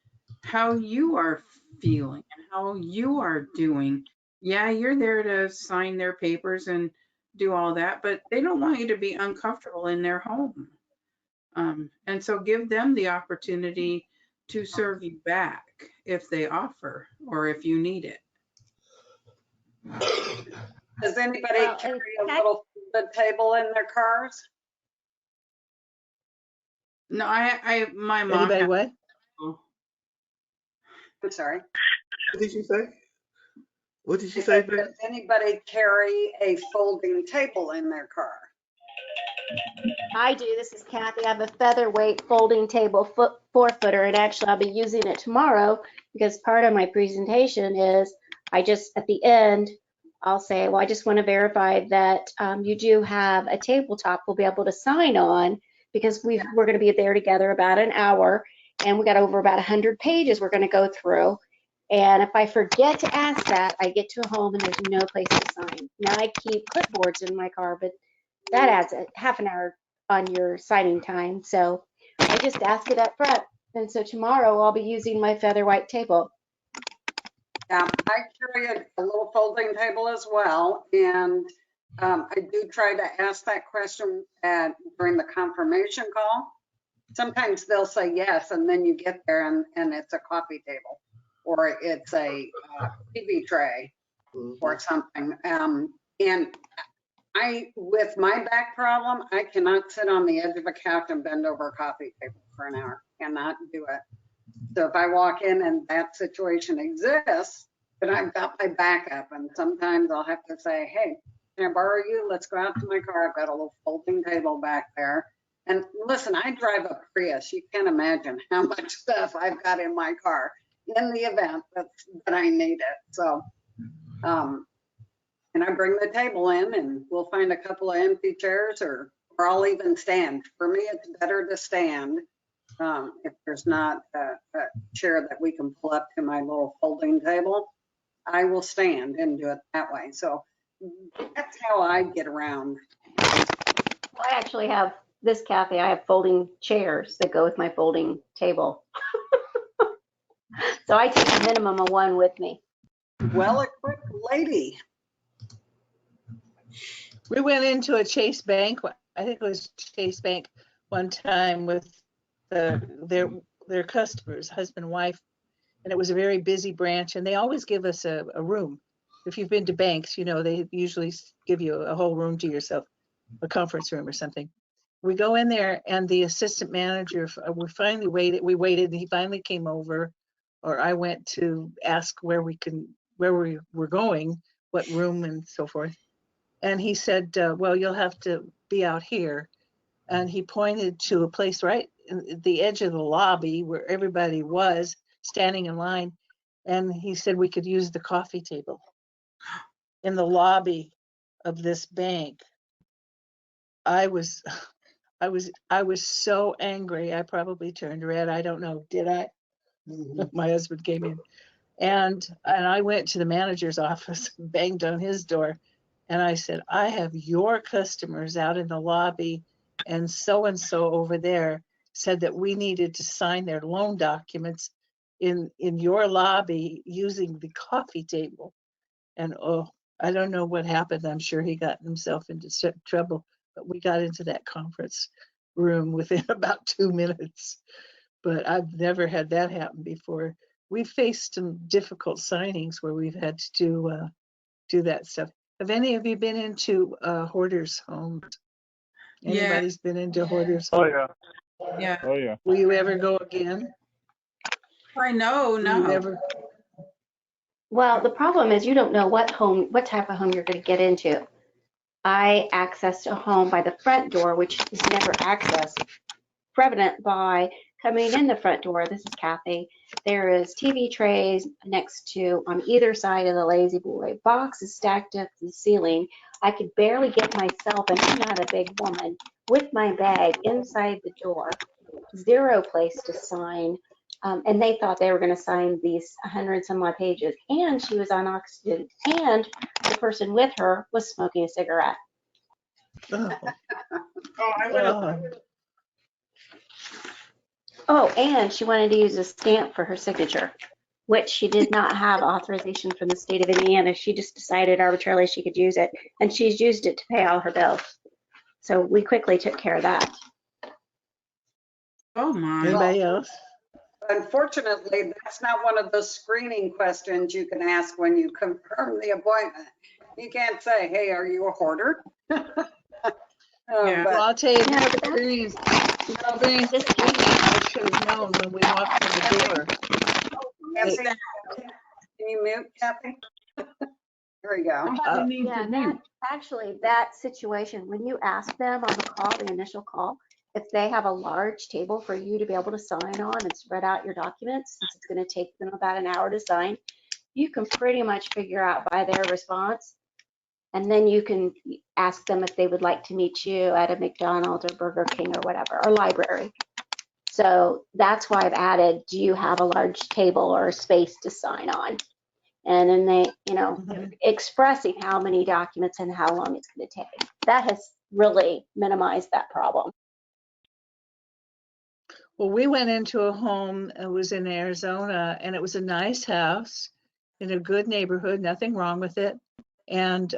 how you are feeling and how you are doing. Yeah, you're there to sign their papers and do all that, but they don't want you to be uncomfortable in their home. And so give them the opportunity to serve you back if they offer or if you need it. Does anybody Well, carry a and little folded table in their cars? No, my mom Anybody has. what? I'm sorry. What did you say? What did you I say, said, Beth? does anybody carry a folding table in their car? I do. This is Kathy. I have a featherweight folding table 4-footer, and actually I'll be using it tomorrow because part of my presentation is I just at the end I'll say, well, I just want to verify that you do have a tabletop we'll be able to sign on because we're going to be there together about an hour, and we got over about 100 pages we're going to go through. And if I forget to ask that, I get to home and there's no place to sign. Now I keep clipboards in my car, but that adds a half an hour on your signing time. So I just ask it up front. And so tomorrow I'll be using my featherweight table. I carry a little folding table as well, and I do try to ask that question during the confirmation call. Sometimes they'll say yes, and then you get there and it's a coffee table, or it's a TV tray, or something. And with my back problem, I cannot sit on the edge of a couch and bend over a coffee table for an hour. Cannot do it. So if I walk in and that situation exists, then I've got my backup. And sometimes I'll have to say, hey, can I borrow you? Let's go out to my car. I've got a little folding table back there. And listen, I drive a Prius. You can't imagine how much stuff I've got in my car in the event that I need it. So, and I bring the table in and we'll find a couple of empty chairs or I'll even stand. For me, it's better to stand. If there's not a chair that we can pull up to my little folding table, I will stand and do it that way. So that's how I get around. I actually have this cafe. I have folding chairs that go with my folding table. So I take a minimum of one with me. Well-equipped lady. We went into a Chase Bank, I think it was Chase Bank one time with their customers, husband and wife, and it was a very busy branch, and they always give us a room. If you've been to banks, you know, they usually give you a whole room to yourself, a conference room or something. We go in there and the assistant manager, we waited, and he finally came over, or I went to ask where we were going, what room and so forth. And he said, well, you'll have to be out here. And he pointed to a place right in the edge of the lobby where everybody was standing in line. And he said we could use the coffee table in the lobby of this bank. I was so angry. I probably turned red. I don't know. Did I? My husband came in and I went to the manager's office, banged on his door. And I said, I have your customers out in the lobby and so over there said that we needed to sign their loan documents in your lobby using the coffee table. And oh, I don't know what happened. I'm sure he got himself into trouble, but we got into that conference room within about 2 minutes. But I've never had that happen before. We've faced some difficult signings where we've had to do that stuff. Have any of you been into hoarders' homes? Anybody's been into hoarders' Oh homes? yeah. Yeah. Oh yeah. Will you ever go again? I know, Will you no. ever? Well, the problem is you don't know what type of home you're going to get into. I accessed a home by the front door, which is never accessed. prevalent by coming in the front door. This is Kathy. There is TV trays next to on either side of the lazy boy, boxes stacked up to the ceiling. I could barely get myself, and I'm not a big woman, with my bag inside the door. Zero place to sign. And they thought they were going to sign these 100 some odd pages. And she was on oxygen. And the person with her was smoking a cigarette. Oh, Oh, I would have. oh. Oh, and she wanted to use a stamp for her signature, which she did not have authorization from the state of Indiana. She just decided arbitrarily she could use it. And she's used it to pay all her bills. So we quickly took care of that. Oh my. Anybody else? Unfortunately, that's not one of those screening questions you can ask when you confirm the appointment. You can't say, hey, are you a hoarder? Yeah. But Well, I'll tell you, No, the but that's experience I should have known when we walked in the door. Kathy, can you mute, Kathy? There we go. Yeah, that situation, when you ask them on the call, the initial call, if they have a large table for you to be able to sign on and spread out your documents, since it's going to take them about an hour to sign, you can pretty much figure out by their response. And then you can ask them if they would like to meet you at a McDonald's or Burger King or whatever, or library. So that's why I've added, do you have a large table or a space to sign on? And then they, expressing how many documents and how long it's going to take. That has really minimized that problem. Well, we went into a home, it was in Arizona, and it was a nice house in a good neighborhood, nothing wrong with it. And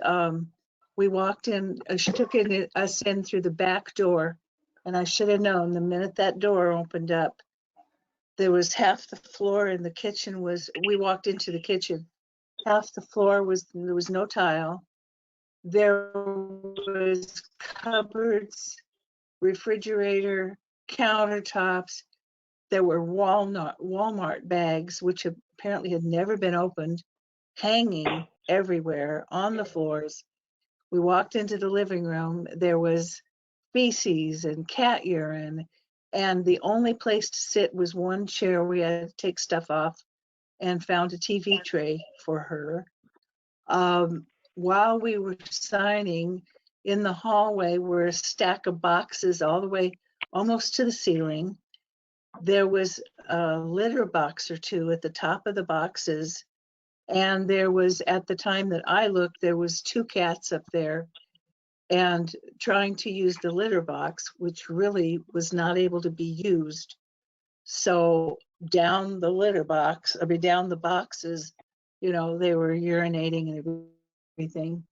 we walked in, she took us in through the back door, and I should have known the minute that door opened up, there was half the floor in the kitchen we walked into the kitchen, half the floor there was no tile. There was cupboards, refrigerator, countertops. There were Walmart bags, which apparently had never been opened, hanging everywhere on the floors. We walked into the living room. There was feces and cat urine, and the only place to sit was one chair. We had to take stuff off and found a TV tray for her. While we were signing, in the hallway were a stack of boxes all the way almost to the ceiling. There was a litter box or two at the top of the boxes. And there was, at the time that I looked, there was 2 cats up there and trying to use the litter box, which really was not able to be used. So down the down the boxes, they were urinating and everything.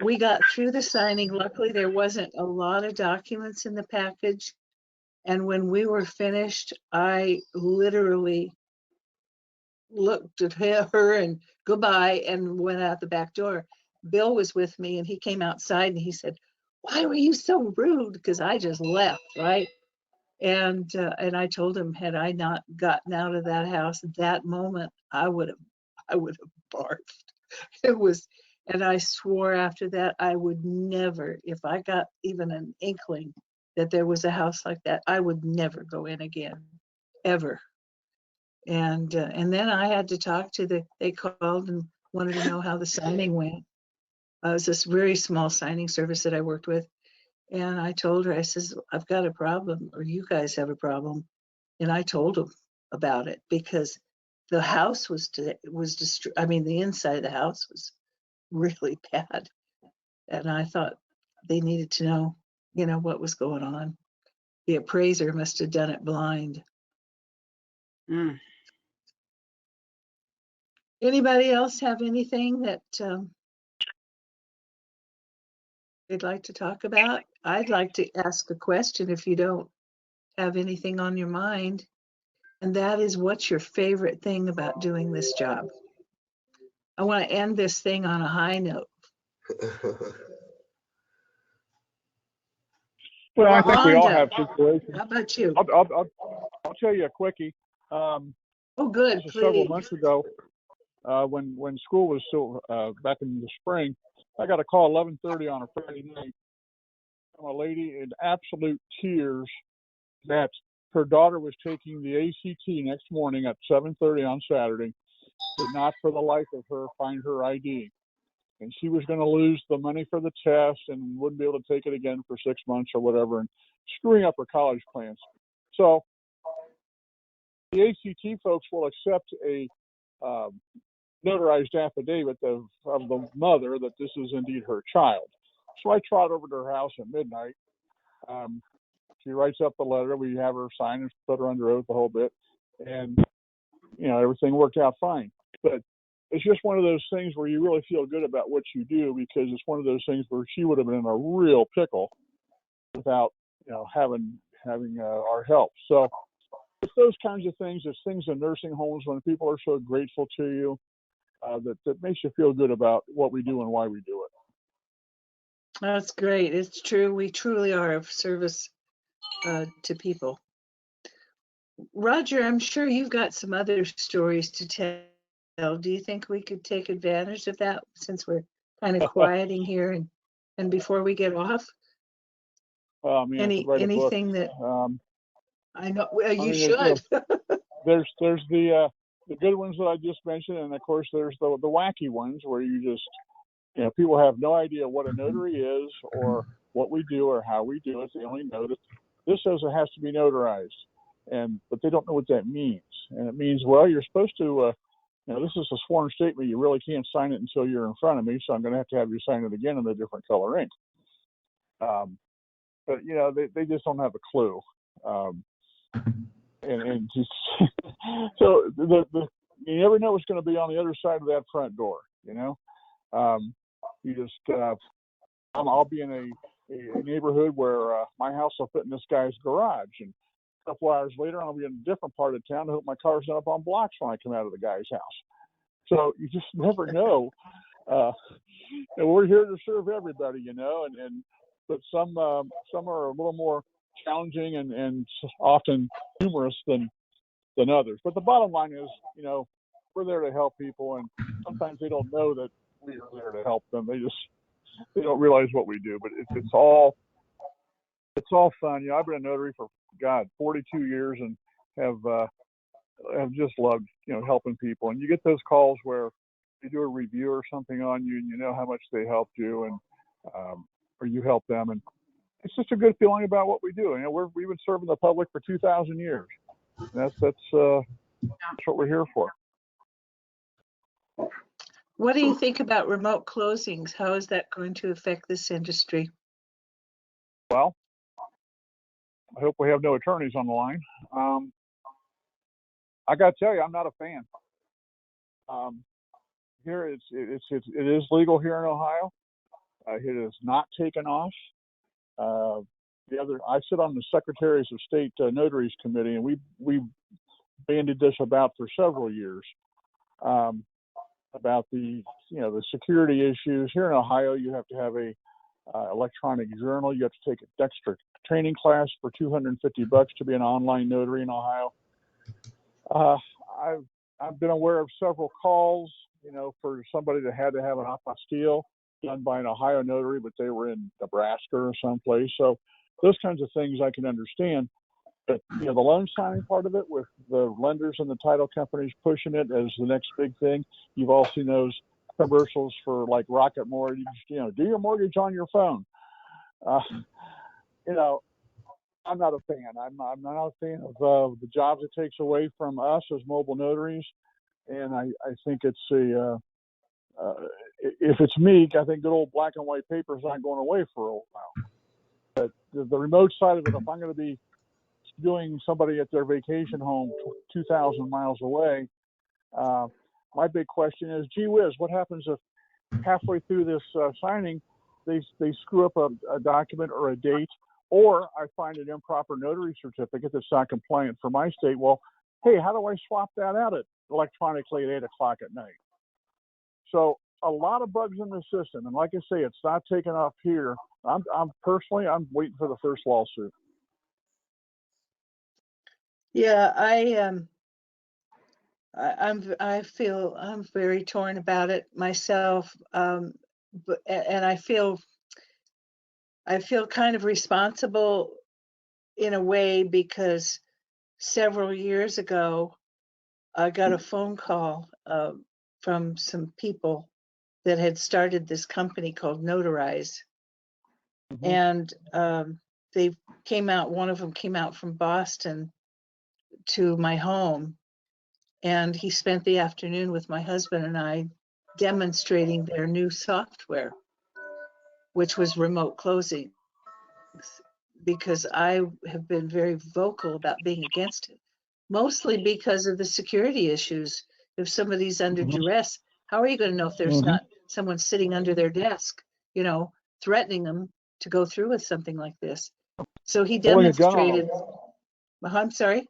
We got through the signing. Luckily, there wasn't a lot of documents in the package. And when we were finished, I literally looked at her and goodbye and went out the back door. Bill was with me and he came outside and he said, "Why were you so rude?" Because I just left, right? And I told him, had I not gotten out of that house at that moment, I would have barfed. It was, and I swore after that I would never, if I got even an inkling that there was a house like that, I would never go in again, ever. And then I had to talk to they called and wanted to know how the signing went. It was this very small signing service that I worked with. And I told her, I says, I've got a problem, or you guys have a problem. And I told them about it because the house was destroyed. I mean, the inside of the house was really bad. And I thought they needed to know, what was going on. The appraiser must have done it blind. Mm. Anybody else have anything that they'd like to talk about? I'd like to ask a question if you don't have anything on your mind. And that is, what's your favorite thing about doing this job? I want to end this thing on a high note. Well, I think we all Rhonda, have situations. how about you? I'll tell you a quickie. Oh, good, This was several please. months ago, when school was still back in the spring. I got a call 11:30 on a Friday night from a lady in absolute tears that her daughter was taking the ACT next morning at 7:30 on Saturday, could not for the life of her find her ID. And she was going to lose the money for the test and wouldn't be able to take it again for 6 months or whatever, and screwing up her college plans. So the ACT folks will accept a notarized affidavit of the mother that this is indeed her child. So I trot over to her house at midnight. She writes up the letter. We have her sign and put her under oath a whole bit. And, you know, everything worked out fine. But it's just one of those things where you really feel good about what you do, because it's one of those things where she would have been in a real pickle without, you know, having our help. So it's those kinds of things. It's things in nursing homes when people are so grateful to you, that makes you feel good about what we do and why we do it. That's great. It's true. We truly are of service to people. Roger, I'm sure you've got some other stories to tell. Do you think we could take advantage of that since we're kind of quieting here and before we get off? I mean, I could write a book. Anything that I know, well, you mean, should. There's the good ones that I just mentioned, and of course there's the wacky ones where you just, you know, people have no idea what a notary is or what we do or how we do it. They only know that this says it has to be notarized, but they don't know what that means. And it means, well, you're supposed to, you know, this is a sworn statement. You really can't sign it until you're in front of me, so I'm going to have you sign it again in a different color ink. But you know, they just don't have a clue. And just so you never know what's going to be on the other side of that front door. You know, you just I'll be in a neighborhood where my house will fit in this guy's garage, and a couple hours later I'll be in a different part of town. I hope my car's not up on blocks when I come out of the guy's house. So you just never know. And we're here to serve everybody, you know, but some are a little more challenging and often humorous than others. But the bottom line is, you know, we're there to help people, and sometimes they don't know that we are there to help them. They don't realize what we do. But it's all fun. You know, I've been a notary for 42 years, and have just loved, you know, helping people. And you get those calls where you do a review or something on you, and you know how much they helped you, and or you help them, and it's just a good feeling about what we do. You know, we've been serving the public for 2,000 years. That's what we're here for. What do you think about remote closings? How is that going to affect this industry? Well, I hope we have no attorneys on the line. I got to tell you, I'm not a fan. Here, it is legal here in Ohio. It is not taken off. I sit on the Secretaries of State Notaries Committee, and we bandied this about for several years, about the security issues here in Ohio. You have to have a electronic journal. You have to take a extra training class for $250 to be an online notary in Ohio. I've been aware of several calls, you know, for somebody that had to have an apostille done by an Ohio notary, but they were in Nebraska or someplace. So those kinds of things I can understand. But, you know, the loan signing part of it, with the lenders and the title companies pushing it as the next big thing. You've all seen those commercials for like Rocket Mortgage, you know, do your mortgage on your phone. You know, I'm not a fan. I'm not a fan of the jobs it takes away from us as mobile notaries. And I think it's if it's me, I think good old black and white paper is not going away for a while. But the remote side of it, if I'm going to be doing somebody at their vacation home 2,000 miles away, my big question is, gee whiz, what happens if halfway through this signing they screw up a document or a date, or I find an improper notary certificate that's not compliant for my state? Well, hey, how do I swap that out electronically at 8 o'clock at night? So a lot of bugs in the system, and like I say, it's not taking off here. I'm personally waiting for the first lawsuit. Yeah, I feel I'm very torn about it myself, and I feel kind of responsible in a way, because several years ago, I got a phone call from some people that had started this company called Notarize. And they came out, one of them came out from Boston to my home, and he spent the afternoon with my husband and I demonstrating their new software, which was remote closing, because I have been very vocal about being against it, mostly because of the security issues. If somebody's under duress, how are you going to know if there's not someone sitting under their desk, you know, threatening them to go through with something like this? So he demonstrated. I'm sorry?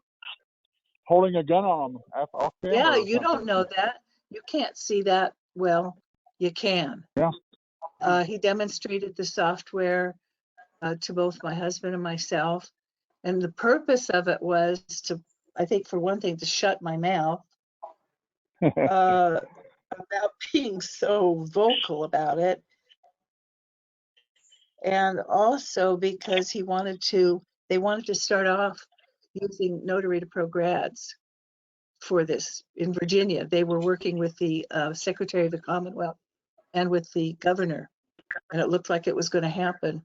Holding a gun on them off camera. Yeah, or you something. don't know that. You can't see that. Well, you can. Yeah. He demonstrated the software to both my husband and myself. And the purpose of it was to, I think, for one thing, to shut my mouth about being so vocal about it. And also because they wanted to start off using Notary to Pro grads for this in Virginia. They were working with the Secretary of the Commonwealth and with the governor, and it looked like it was going to happen.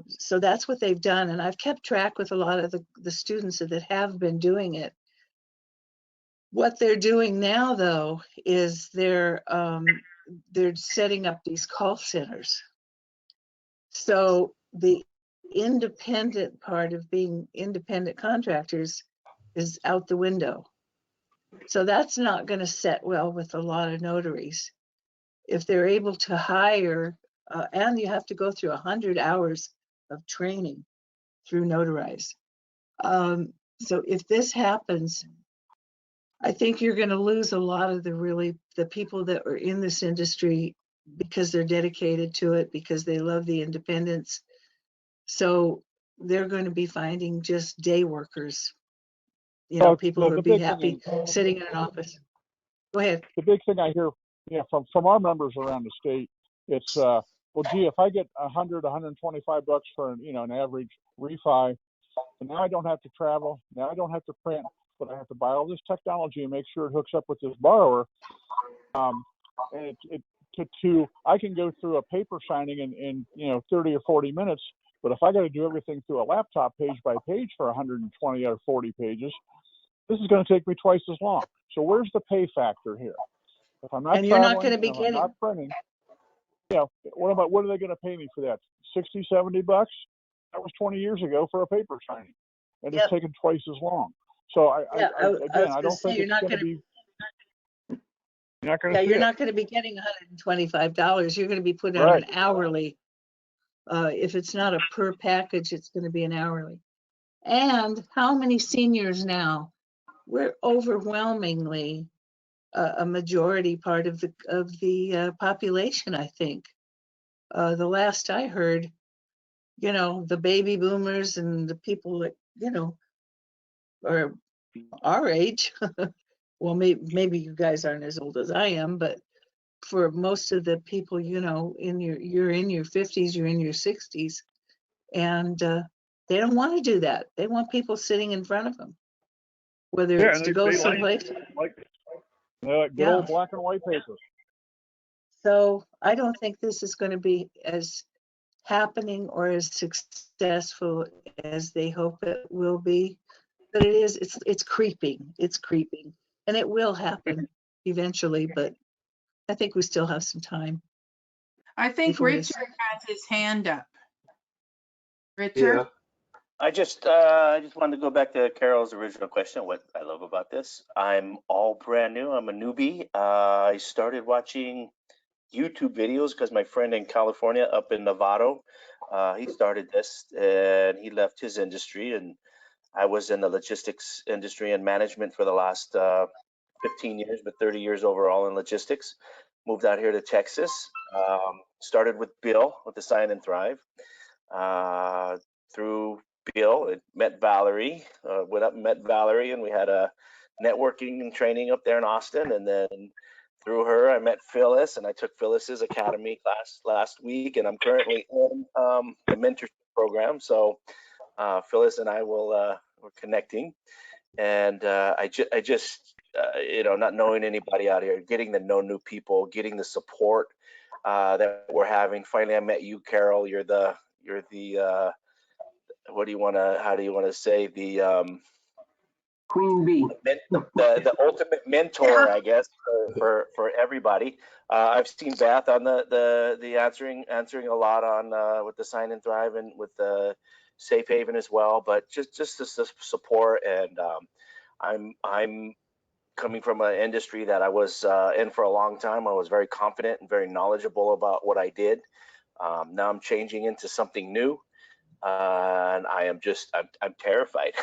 So that's what they've done, and I've kept track with a lot of the students that have been doing it. What they're doing now, though, is they're setting up these call centers. So the independent part of being independent contractors is out the window. So that's not going to set well with a lot of notaries. If they're able to hire, and you have to go through 100 hours of training through Notarize. So if this happens, I think you're going to lose a lot of the people that are in this industry because they're dedicated to it, because they love the independence. So they're going to be finding just day workers, you know, people who would be happy sitting in an office. Go ahead. The big thing I hear, from our members around the state, it's well, gee, if I get $100, $125 for an average refi, and now I don't have to travel, now I don't have to print, but I have to buy all this technology and make sure it hooks up with this borrower. And I can go through a paper signing in 30 or 40 minutes, but if I got to do everything through a laptop page by page for 120 or 40 pages, this is going to take me twice as long. So where's the pay factor here? If I'm not and you're not going traveling, to be if I'm getting, not printing, what are they going to pay me for that? 60, 70 bucks? That was 20 years ago for a paper signing, and it's taken twice as long. So I don't think it's going to be. You're not going to. Yeah, you're not going to be getting $125. You're going to be put on an hourly. If it's not a per package, it's going to be an hourly. And how many seniors now? We're overwhelmingly a majority part of the population, I think. The last I heard, the baby boomers and the people that, are our age. Well, maybe you guys aren't as old as I am, but for most of the people, you're in your 50s, you're in your 60s, and they don't want to do that. They want people sitting in front of them, whether it's to go someplace. They like good old black and white papers. So I don't think this is going to be as happening or as successful as they hope it will be. But it's creeping. It's creeping. And it will happen eventually, but I think we still have some time. I think Richard has his hand up. Richard? Yeah. I just wanted to go back to Carol's original question. What I love about this, I'm all brand new. I'm a newbie. I started watching YouTube videos because my friend in California, up in Novato, he started this and he left his industry, and I was in the logistics industry and management for the last 15 years, but 30 years overall in logistics. Moved out here to Texas. Started with Bill with the Sign and Thrive. Through Bill, I met Valerie. Went up and met Valerie, and we had a networking and training up there in Austin. And then through her, I met Phyllis, and I took Phyllis's academy class last week, and I'm currently in the mentorship program. So Phyllis and I we're connecting, and I just you know, not knowing anybody out here, getting to know new people, getting the support that we're having. Finally, I met you, Carol. You're the what do you want to, how do you want to say, the Queen bee. the ultimate mentor, I guess, for everybody. I've seen Beth on the answering a lot on with the Sign and Thrive and with the Safe Haven as well. But just the support, and I'm coming from an industry that I was in for a long time. I was very confident and very knowledgeable about what I did. Now I'm changing into something new, and I'm terrified.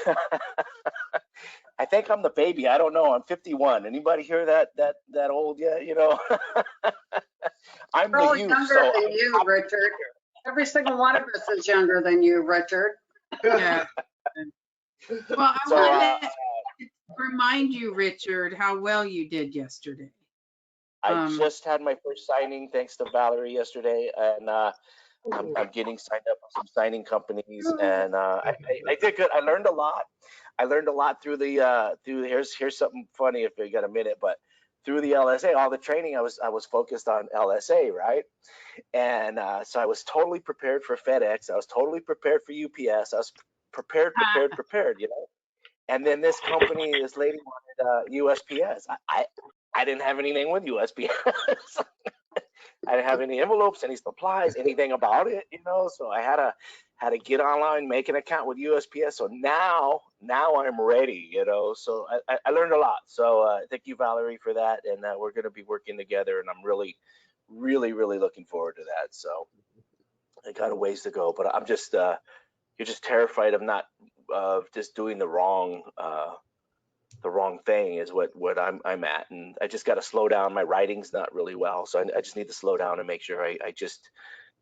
I think I'm the baby. I don't know. I'm 51. Anybody hear that old? Yeah, you know. I'm We're all the youth. younger So than you, Richard. Every single one of us is younger than you, Richard. Yeah. Well, I So, want to remind you, Richard, how well you did yesterday. I just had my first signing thanks to Valerie yesterday, and I'm getting signed up with some signing companies, and I did good. I learned a lot. I learned a lot through the here's something funny if you got a minute, but through the LSA, all the training I was focused on LSA, right? And so I was totally prepared for FedEx. I was totally prepared for UPS. I was prepared, you know. And then this company, this lady wanted USPS. I didn't have anything with USPS. I didn't have any envelopes, any supplies, anything about it, you know. So I had to get online, make an account with USPS. So now I'm ready, you know. So I learned a lot. So thank you, Valerie, for that. And we're going to be working together, and I'm really looking forward to that. So I got a ways to go, but I'm just you're just terrified of not just doing the wrong thing is what I'm at, and I just got to slow down. My writing's not really well, so I just need to slow down and make sure I just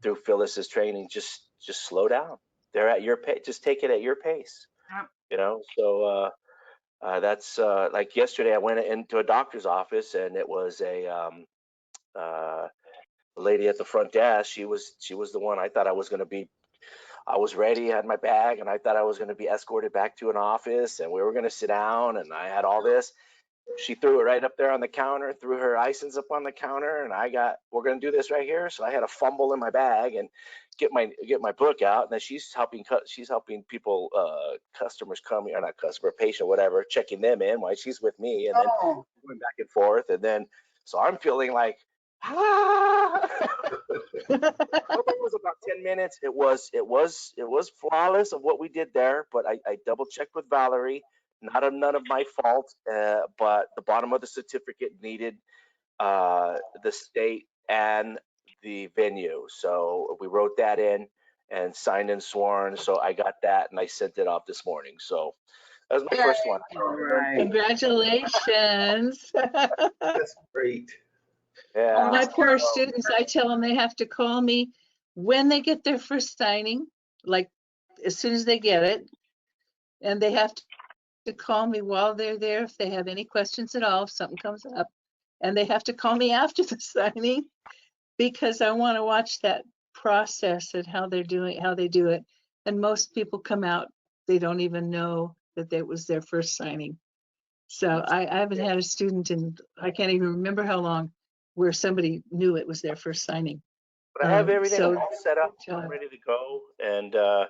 through Phyllis's training just slow down. They're at your pace. Just take it at your pace. Yep. You know. So that's like yesterday I went into a doctor's office, and it was a lady at the front desk. She was the one. I thought I was ready, had my bag, and I thought I was going to be escorted back to an office, and we were going to sit down, and I had all this. She threw it right up there on the counter, threw her license up on the counter, and we're going to do this right here. So I had a fumble in my bag and get my book out, and then she's helping people, customers come, or not customer, patient, whatever, checking them in while she's with me, and then going back and forth, and then so I'm feeling like, it was about 10 minutes. It was flawless of what we did there, but I double checked with Valerie. None of my fault, but the bottom of the certificate needed the state and the venue. So we wrote that in and signed and sworn. So I got that, and I sent it off this morning. So that was my first one. Right. Congratulations. That's great. Yeah. My poor students, I tell them they have to call me when they get their first signing, like as soon as they get it. And they have to call me while they're there if they have any questions at all, if something comes up. And they have to call me after the signing because I want to watch that process and how they do it. And most people come out, they don't even know that it was their first signing. So I haven't had a student in, I can't even remember how long, where somebody knew it was their first signing. But I have everything So all set up, I'm ready to go, and I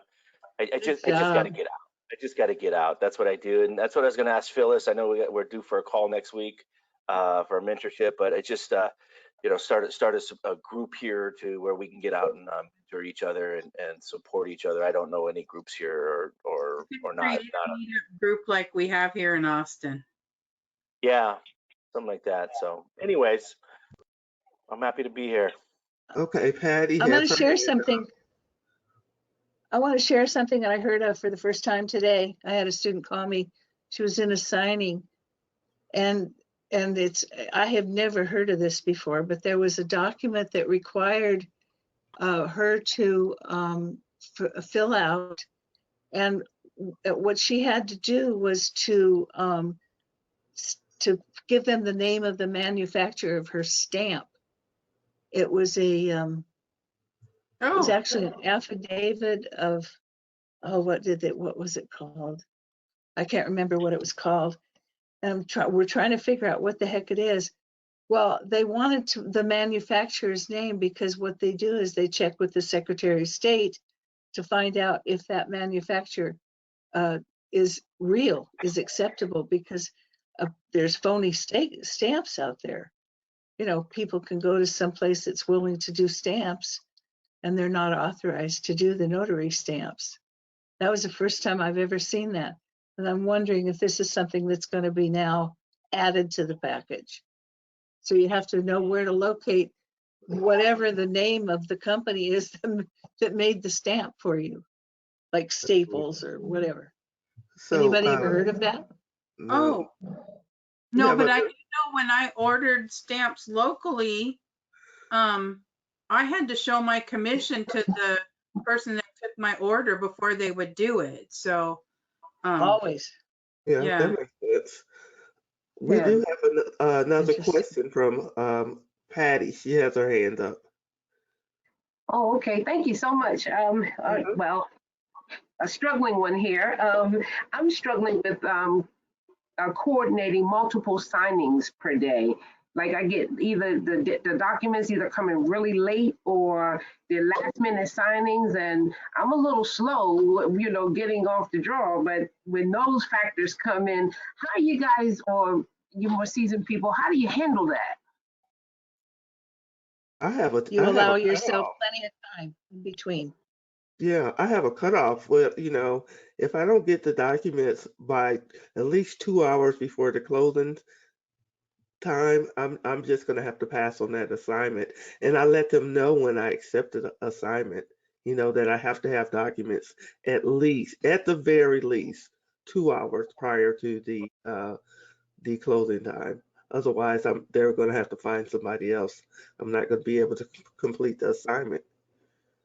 just got to get out. I just got to get out. That's what I do, and that's what I was going to ask Phyllis. I know we're due for a call next week for a mentorship, but I just start a group here to where we can get out and mentor each other and support each other. I don't know any groups here or not. Create a meetup group like we have here in Austin. Yeah, something like that. So, anyways, I'm happy to be here. Okay, Patty. I'm going to share something. I want to share something that I heard of for the first time today. I had a student call me. She was in a signing, and I have never heard of this before, but there was a document that required her to fill out, and what she had to do was to give them the name of the manufacturer of her stamp. It was it was actually an affidavit of oh, what was it called? I can't remember what it was called. And we're trying to figure out what the heck it is. Well, they wanted the manufacturer's name because what they do is they check with the Secretary of State to find out if that manufacturer is real, is acceptable, because there's phony stamps out there. You know, people can go to some place that's willing to do stamps and they're not authorized to do the notary stamps. That was the first time I've ever seen that. And I'm wondering if this is something that's going to be now added to the package. So you have to know where to locate whatever the name of the company is that made the stamp for you, like Staples or whatever. So, Anybody ever heard of that? no. Oh, no, Yeah, but but I do know when I ordered stamps locally, I had to show my commission to the person that took my order before they would do it. So, Always. yeah, yeah. that makes sense. We Yeah. do have another Interesting. question from Patty. She has her hand up. Oh, okay. Thank you so much. Well, a struggling one here. I'm struggling with coordinating multiple signings per day. Like I get either the documents either coming really late or the last minute signings, and I'm a little slow, you know, getting off the draw. But when those factors come in, how you guys, or you more seasoned people, how do you handle that? You I have allow a yourself cutoff. plenty of time in between. Yeah, I have a cutoff where, if I don't get the documents by at least 2 hours before the closing time, I'm just gonna have to pass on that assignment. And I let them know when I accept the assignment, that I have to have documents at the very least, 2 hours prior to the closing time. Otherwise, they're gonna have to find somebody else. I'm not gonna be able to complete the assignment.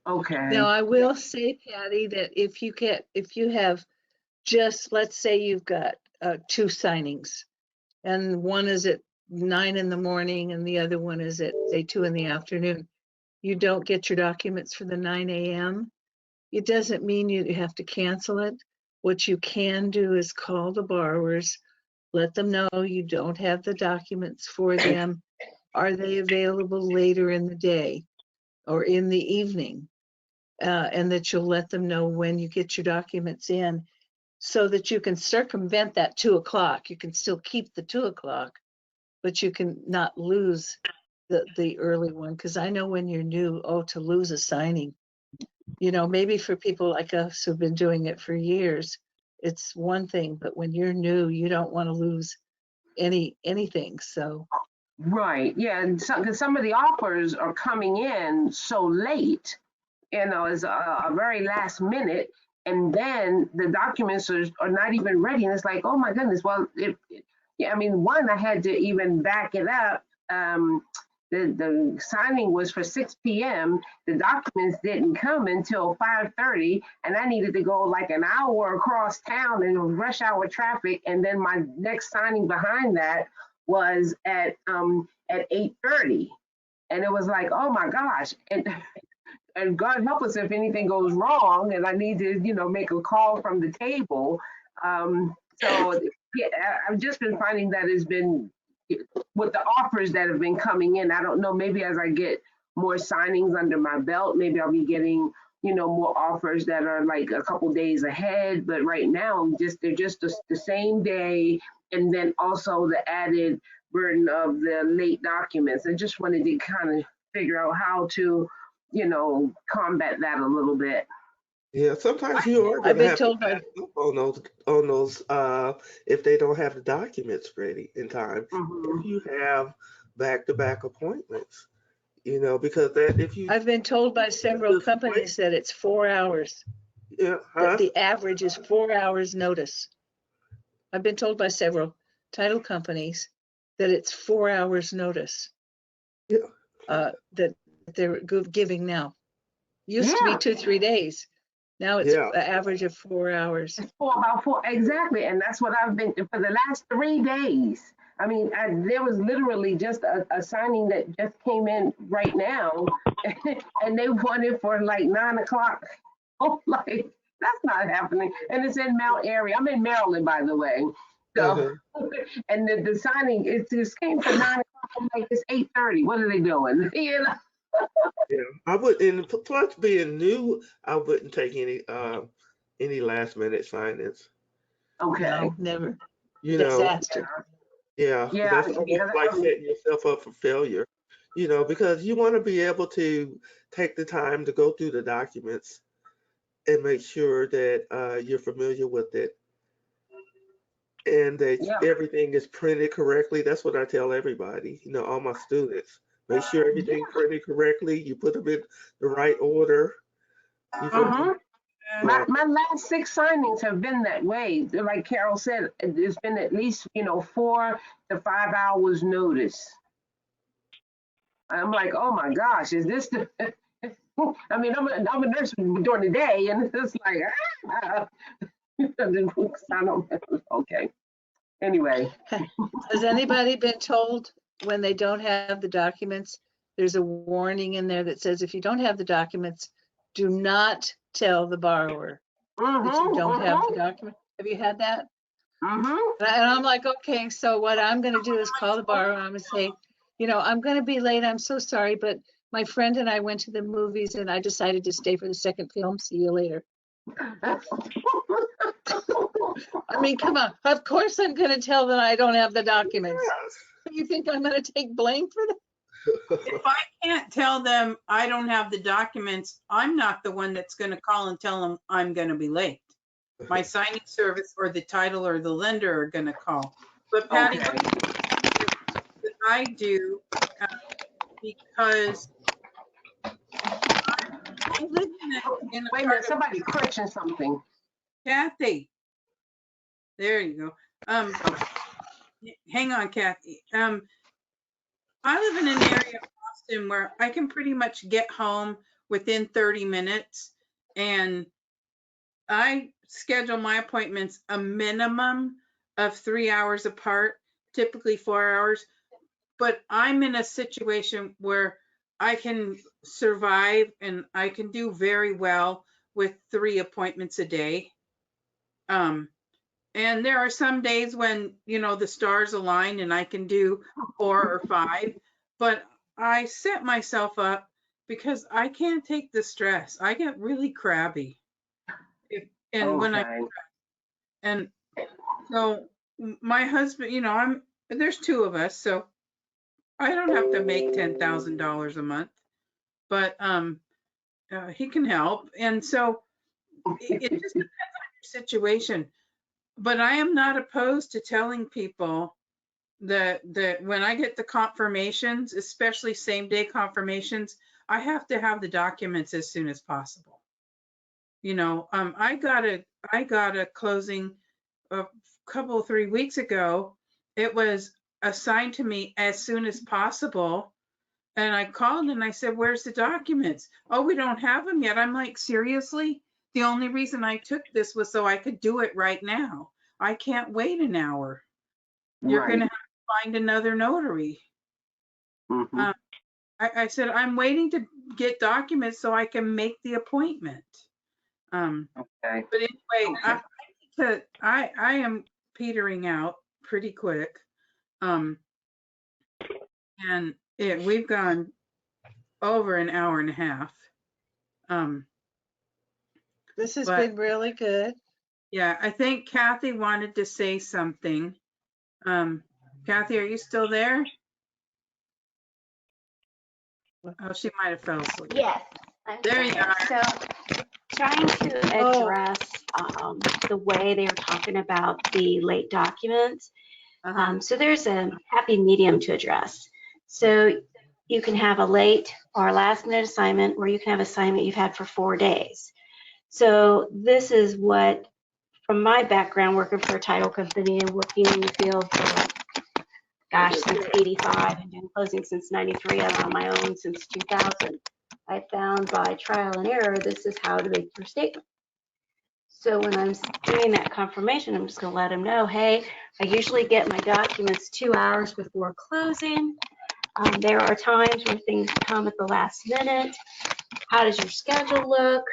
Okay. Now, I will say, Patty, that if you have just, let's say you've got 2 signings, and one is at 9 in the morning and the other one is at, say, 2 in the afternoon, you don't get your documents for the 9 a.m., it doesn't mean you have to cancel it. What you can do is call the borrowers, let them know you don't have the documents for them. Are they available later in the day or in the evening? And that you'll let them know when you get your documents in so that you can circumvent that 2 o'clock. You can still keep the 2 o'clock, but you can not lose the early one. Because I know when you're new, to lose a signing, maybe for people like us who've been doing it for years, it's one thing, but when you're new, you don't want to lose anything. So Right. Yeah. And 'cause some of the offers are coming in so late, it's a very last minute, and then the documents are not even ready. And it's like, oh my goodness. Well, yeah, I mean, one, I had to even back it up. The signing was for 6 p.m. The documents didn't come until 5:30, and I needed to go like an hour across town in rush hour traffic. And then my next signing behind that was at 8:30, and it was like, oh my gosh. And God help us if anything goes wrong and I need to, make a call from the table. So yeah, I've just been finding that it's been with the offers that have been coming in. I don't know, maybe as I get more signings under my belt, maybe I'll be getting, more offers that are like a couple days ahead. But right now, they're just the same day. And then also the added burden of the late documents. I just wanted to kind of figure out how to combat that a little bit. Yeah, sometimes you are I've gonna been have to told by pass up on those if they don't have the documents ready in time. Hmm. If you have back-to-back appointments, because that if you I've been told by several just wait, companies that it's 4 hours, yeah, that huh? the average is 4 hours notice. I've been told by several title companies that it's 4 hours notice Yeah, that they're giving now. Used to be Yeah, 2-3 days. Now it's yeah, an average of 4 hours. it's about 4 exactly, and that's what I've been for the last 3 days. I mean, there was literally just a signing that just came in right now, and they wanted for like 9 o'clock. Oh, like That's not happening. And it's in Mount Airy. I'm in Maryland, by the way. So, and the signing, it just came for 9 o'clock. I'm like, it's 8:30. What are they doing? You know? Yeah, I would, and plus being new, I wouldn't take any last minute signings. Okay. No, never. You know, Disaster. yeah, Yeah. that's almost like setting yourself up for failure. You know, because you want to be able to take the time to go through the documents and make sure that you're familiar with it and that Yeah. everything is printed correctly. That's what I tell everybody, you know, all my students. Make sure everything printed correctly. You put them in the right order. You put them, My last 6 signings have been that way. Like Carol said, it's been at least, 4 to 5 hours notice. I'm like, oh my gosh, is this the? I mean, I'm a nurse during the day, and it's like, okay. Anyway. Has anybody been told when they don't have the documents, there's a warning in there that says if you don't have the documents, do not tell the borrower that you don't have the document? Have you had that? And I'm like, okay, so what I'm going to do is call the borrower and I'm going to say, I'm going to be late. I'm so sorry, but my friend and I went to the movies and I decided to stay for the second film. See you later. I mean, come on. Of course I'm going to tell them I don't have the documents. You think I'm going to take blame for that? If I can't tell them I don't have the documents, I'm not the one that's going to call and tell them I'm going to be late. My signing service or the title or the lender are going to call. But Patty, Okay. what I do, because I live in a Wait a minute, somebody crunching something. Kathy. There you go. Hang on, Kathy. I live in an area of Boston where I can pretty much get home within 30 minutes, and I schedule my appointments a minimum of 3 hours apart, typically 4 hours. But I'm in a situation where I can survive and I can do very well with 3 appointments a day. And there are some days when, the stars align and I can do 4 or 5, but I set myself up because I can't take the stress. I get really crabby. And so my husband, there's 2 of us, so I don't have to make $10,000 a month, but he can help. And so it just depends on your situation. But I am not opposed to telling people that when I get the confirmations, especially same day confirmations, I have to have the documents as soon as possible. I got a closing a couple 3 weeks ago. It was assigned to me as soon as possible. And I called and I said, where's the documents? Oh, we don't have them yet. I'm like, seriously? The only reason I took this was so I could do it right now. I can't wait an hour. You're going to have to find another notary. I said, I'm waiting to get documents so I can make the appointment. Okay. But anyway, I am petering out pretty quick. And we've gone over an hour and a half. This has been really good. Yeah, I think Kathy wanted to say something. Kathy, are you still there? Oh, she might have fell asleep. Yes. There you are. So trying to address the way they were talking about the late documents. So there's a happy medium to address. So you can have a late or last minute assignment, or you can have assignment you've had for 4 days. So this is what, from my background working for a title company and working in the field for, since 85 and doing closing since 93, I've on my own since 2000. I found by trial and error, this is how to make your statement. So when I'm doing that confirmation, I'm just going to let them know, hey, I usually get my documents 2 hours before closing. There are times where things come at the last minute. How does your schedule look?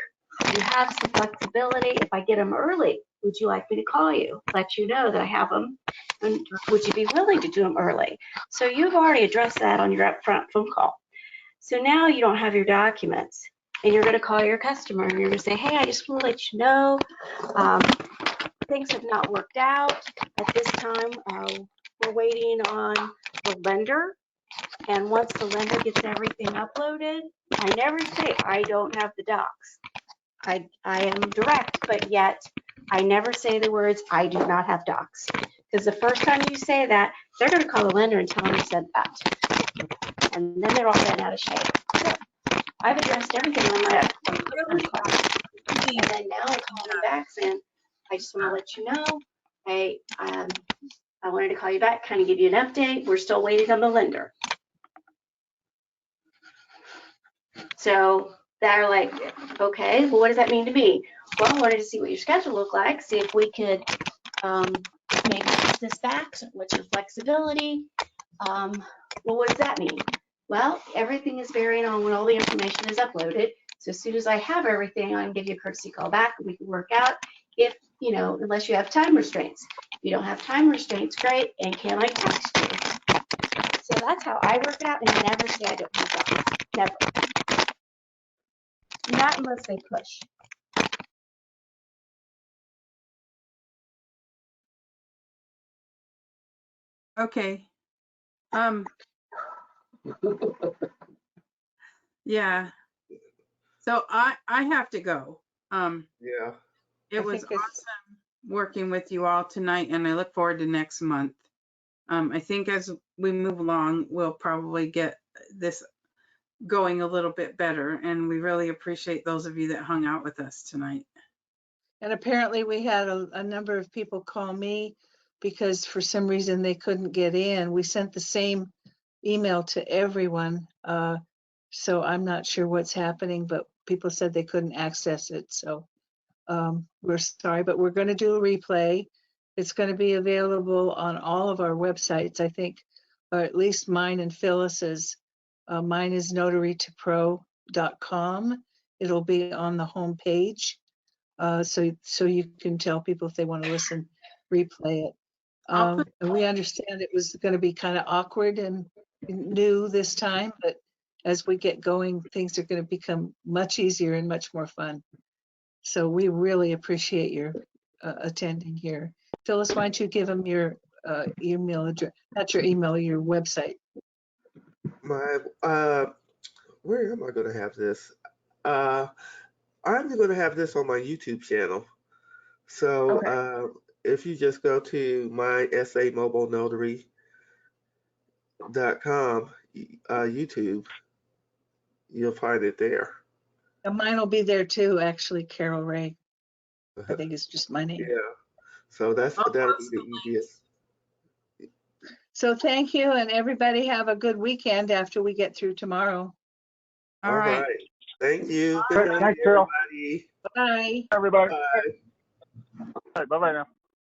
You have some flexibility. If I get them early, would you like me to call you, let you know that I have them? And would you be willing to do them early? So you've already addressed that on your upfront phone call. So now you don't have your documents, and you're going to call your customer and you're going to say, hey, I just want to let you know things have not worked out at this time. We're waiting on the lender. And once the lender gets everything uploaded, I never say I don't have the docs. I am direct, but yet I never say the words, I do not have docs. Because the first time you say that, they're going to call the lender and tell them you said that. And then they're all bent out of shape. So I've addressed everything on my question. And then now I'm calling back saying, I just want to let you know, I wanted to call you back, kind of give you an update. We're still waiting on the lender. So they're like, okay, well, what does that mean to me? Well, I wanted to see what your schedule looked like, see if we could maybe push this back. What's your flexibility? Well, what does that mean? Well, everything is varying on when all the information is uploaded. So as soon as I have everything, I can give you a courtesy call back and we can work out if, you know, unless you have time restraints. If you don't have time restraints, great. And can I text you? So that's how I work it out, and never say I don't have that. Never. Not unless they push. Okay. Yeah. So I have to go. Yeah. It was awesome working with you all tonight, and I look forward to next month. I think as we move along, we'll probably get this going a little bit better, and we really appreciate those of you that hung out with us tonight. And apparently we had a number of people call me because for some reason they couldn't get in. We sent the same email to everyone. So I'm not sure what's happening, but people said they couldn't access it. So we're sorry, but we're going to do a replay. It's going to be available on all of our websites, I think, or at least mine and Phyllis's. Mine is notarytopro.com. It'll be on the home page. So you can tell people if they want to listen, replay it. And we understand it was going to be kind of awkward and new this time, but as we get going, things are going to become much easier and much more fun. So we really appreciate your attending here. Phyllis, why don't you give them your email address, not your email, your website. My where am I going to have this? I'm going to have this on my YouTube channel. So Okay. if you just go to my samobilenotary.com YouTube, you'll find it there. And mine will be there too, actually, Carol Ray. I think it's just my name. Yeah. So that'll be the easiest. So thank you, and everybody have a good weekend after we get through tomorrow. All right. Thank you. Good night, Thanks, Carol. everybody. Bye. Everybody. Bye. All right, bye-bye now.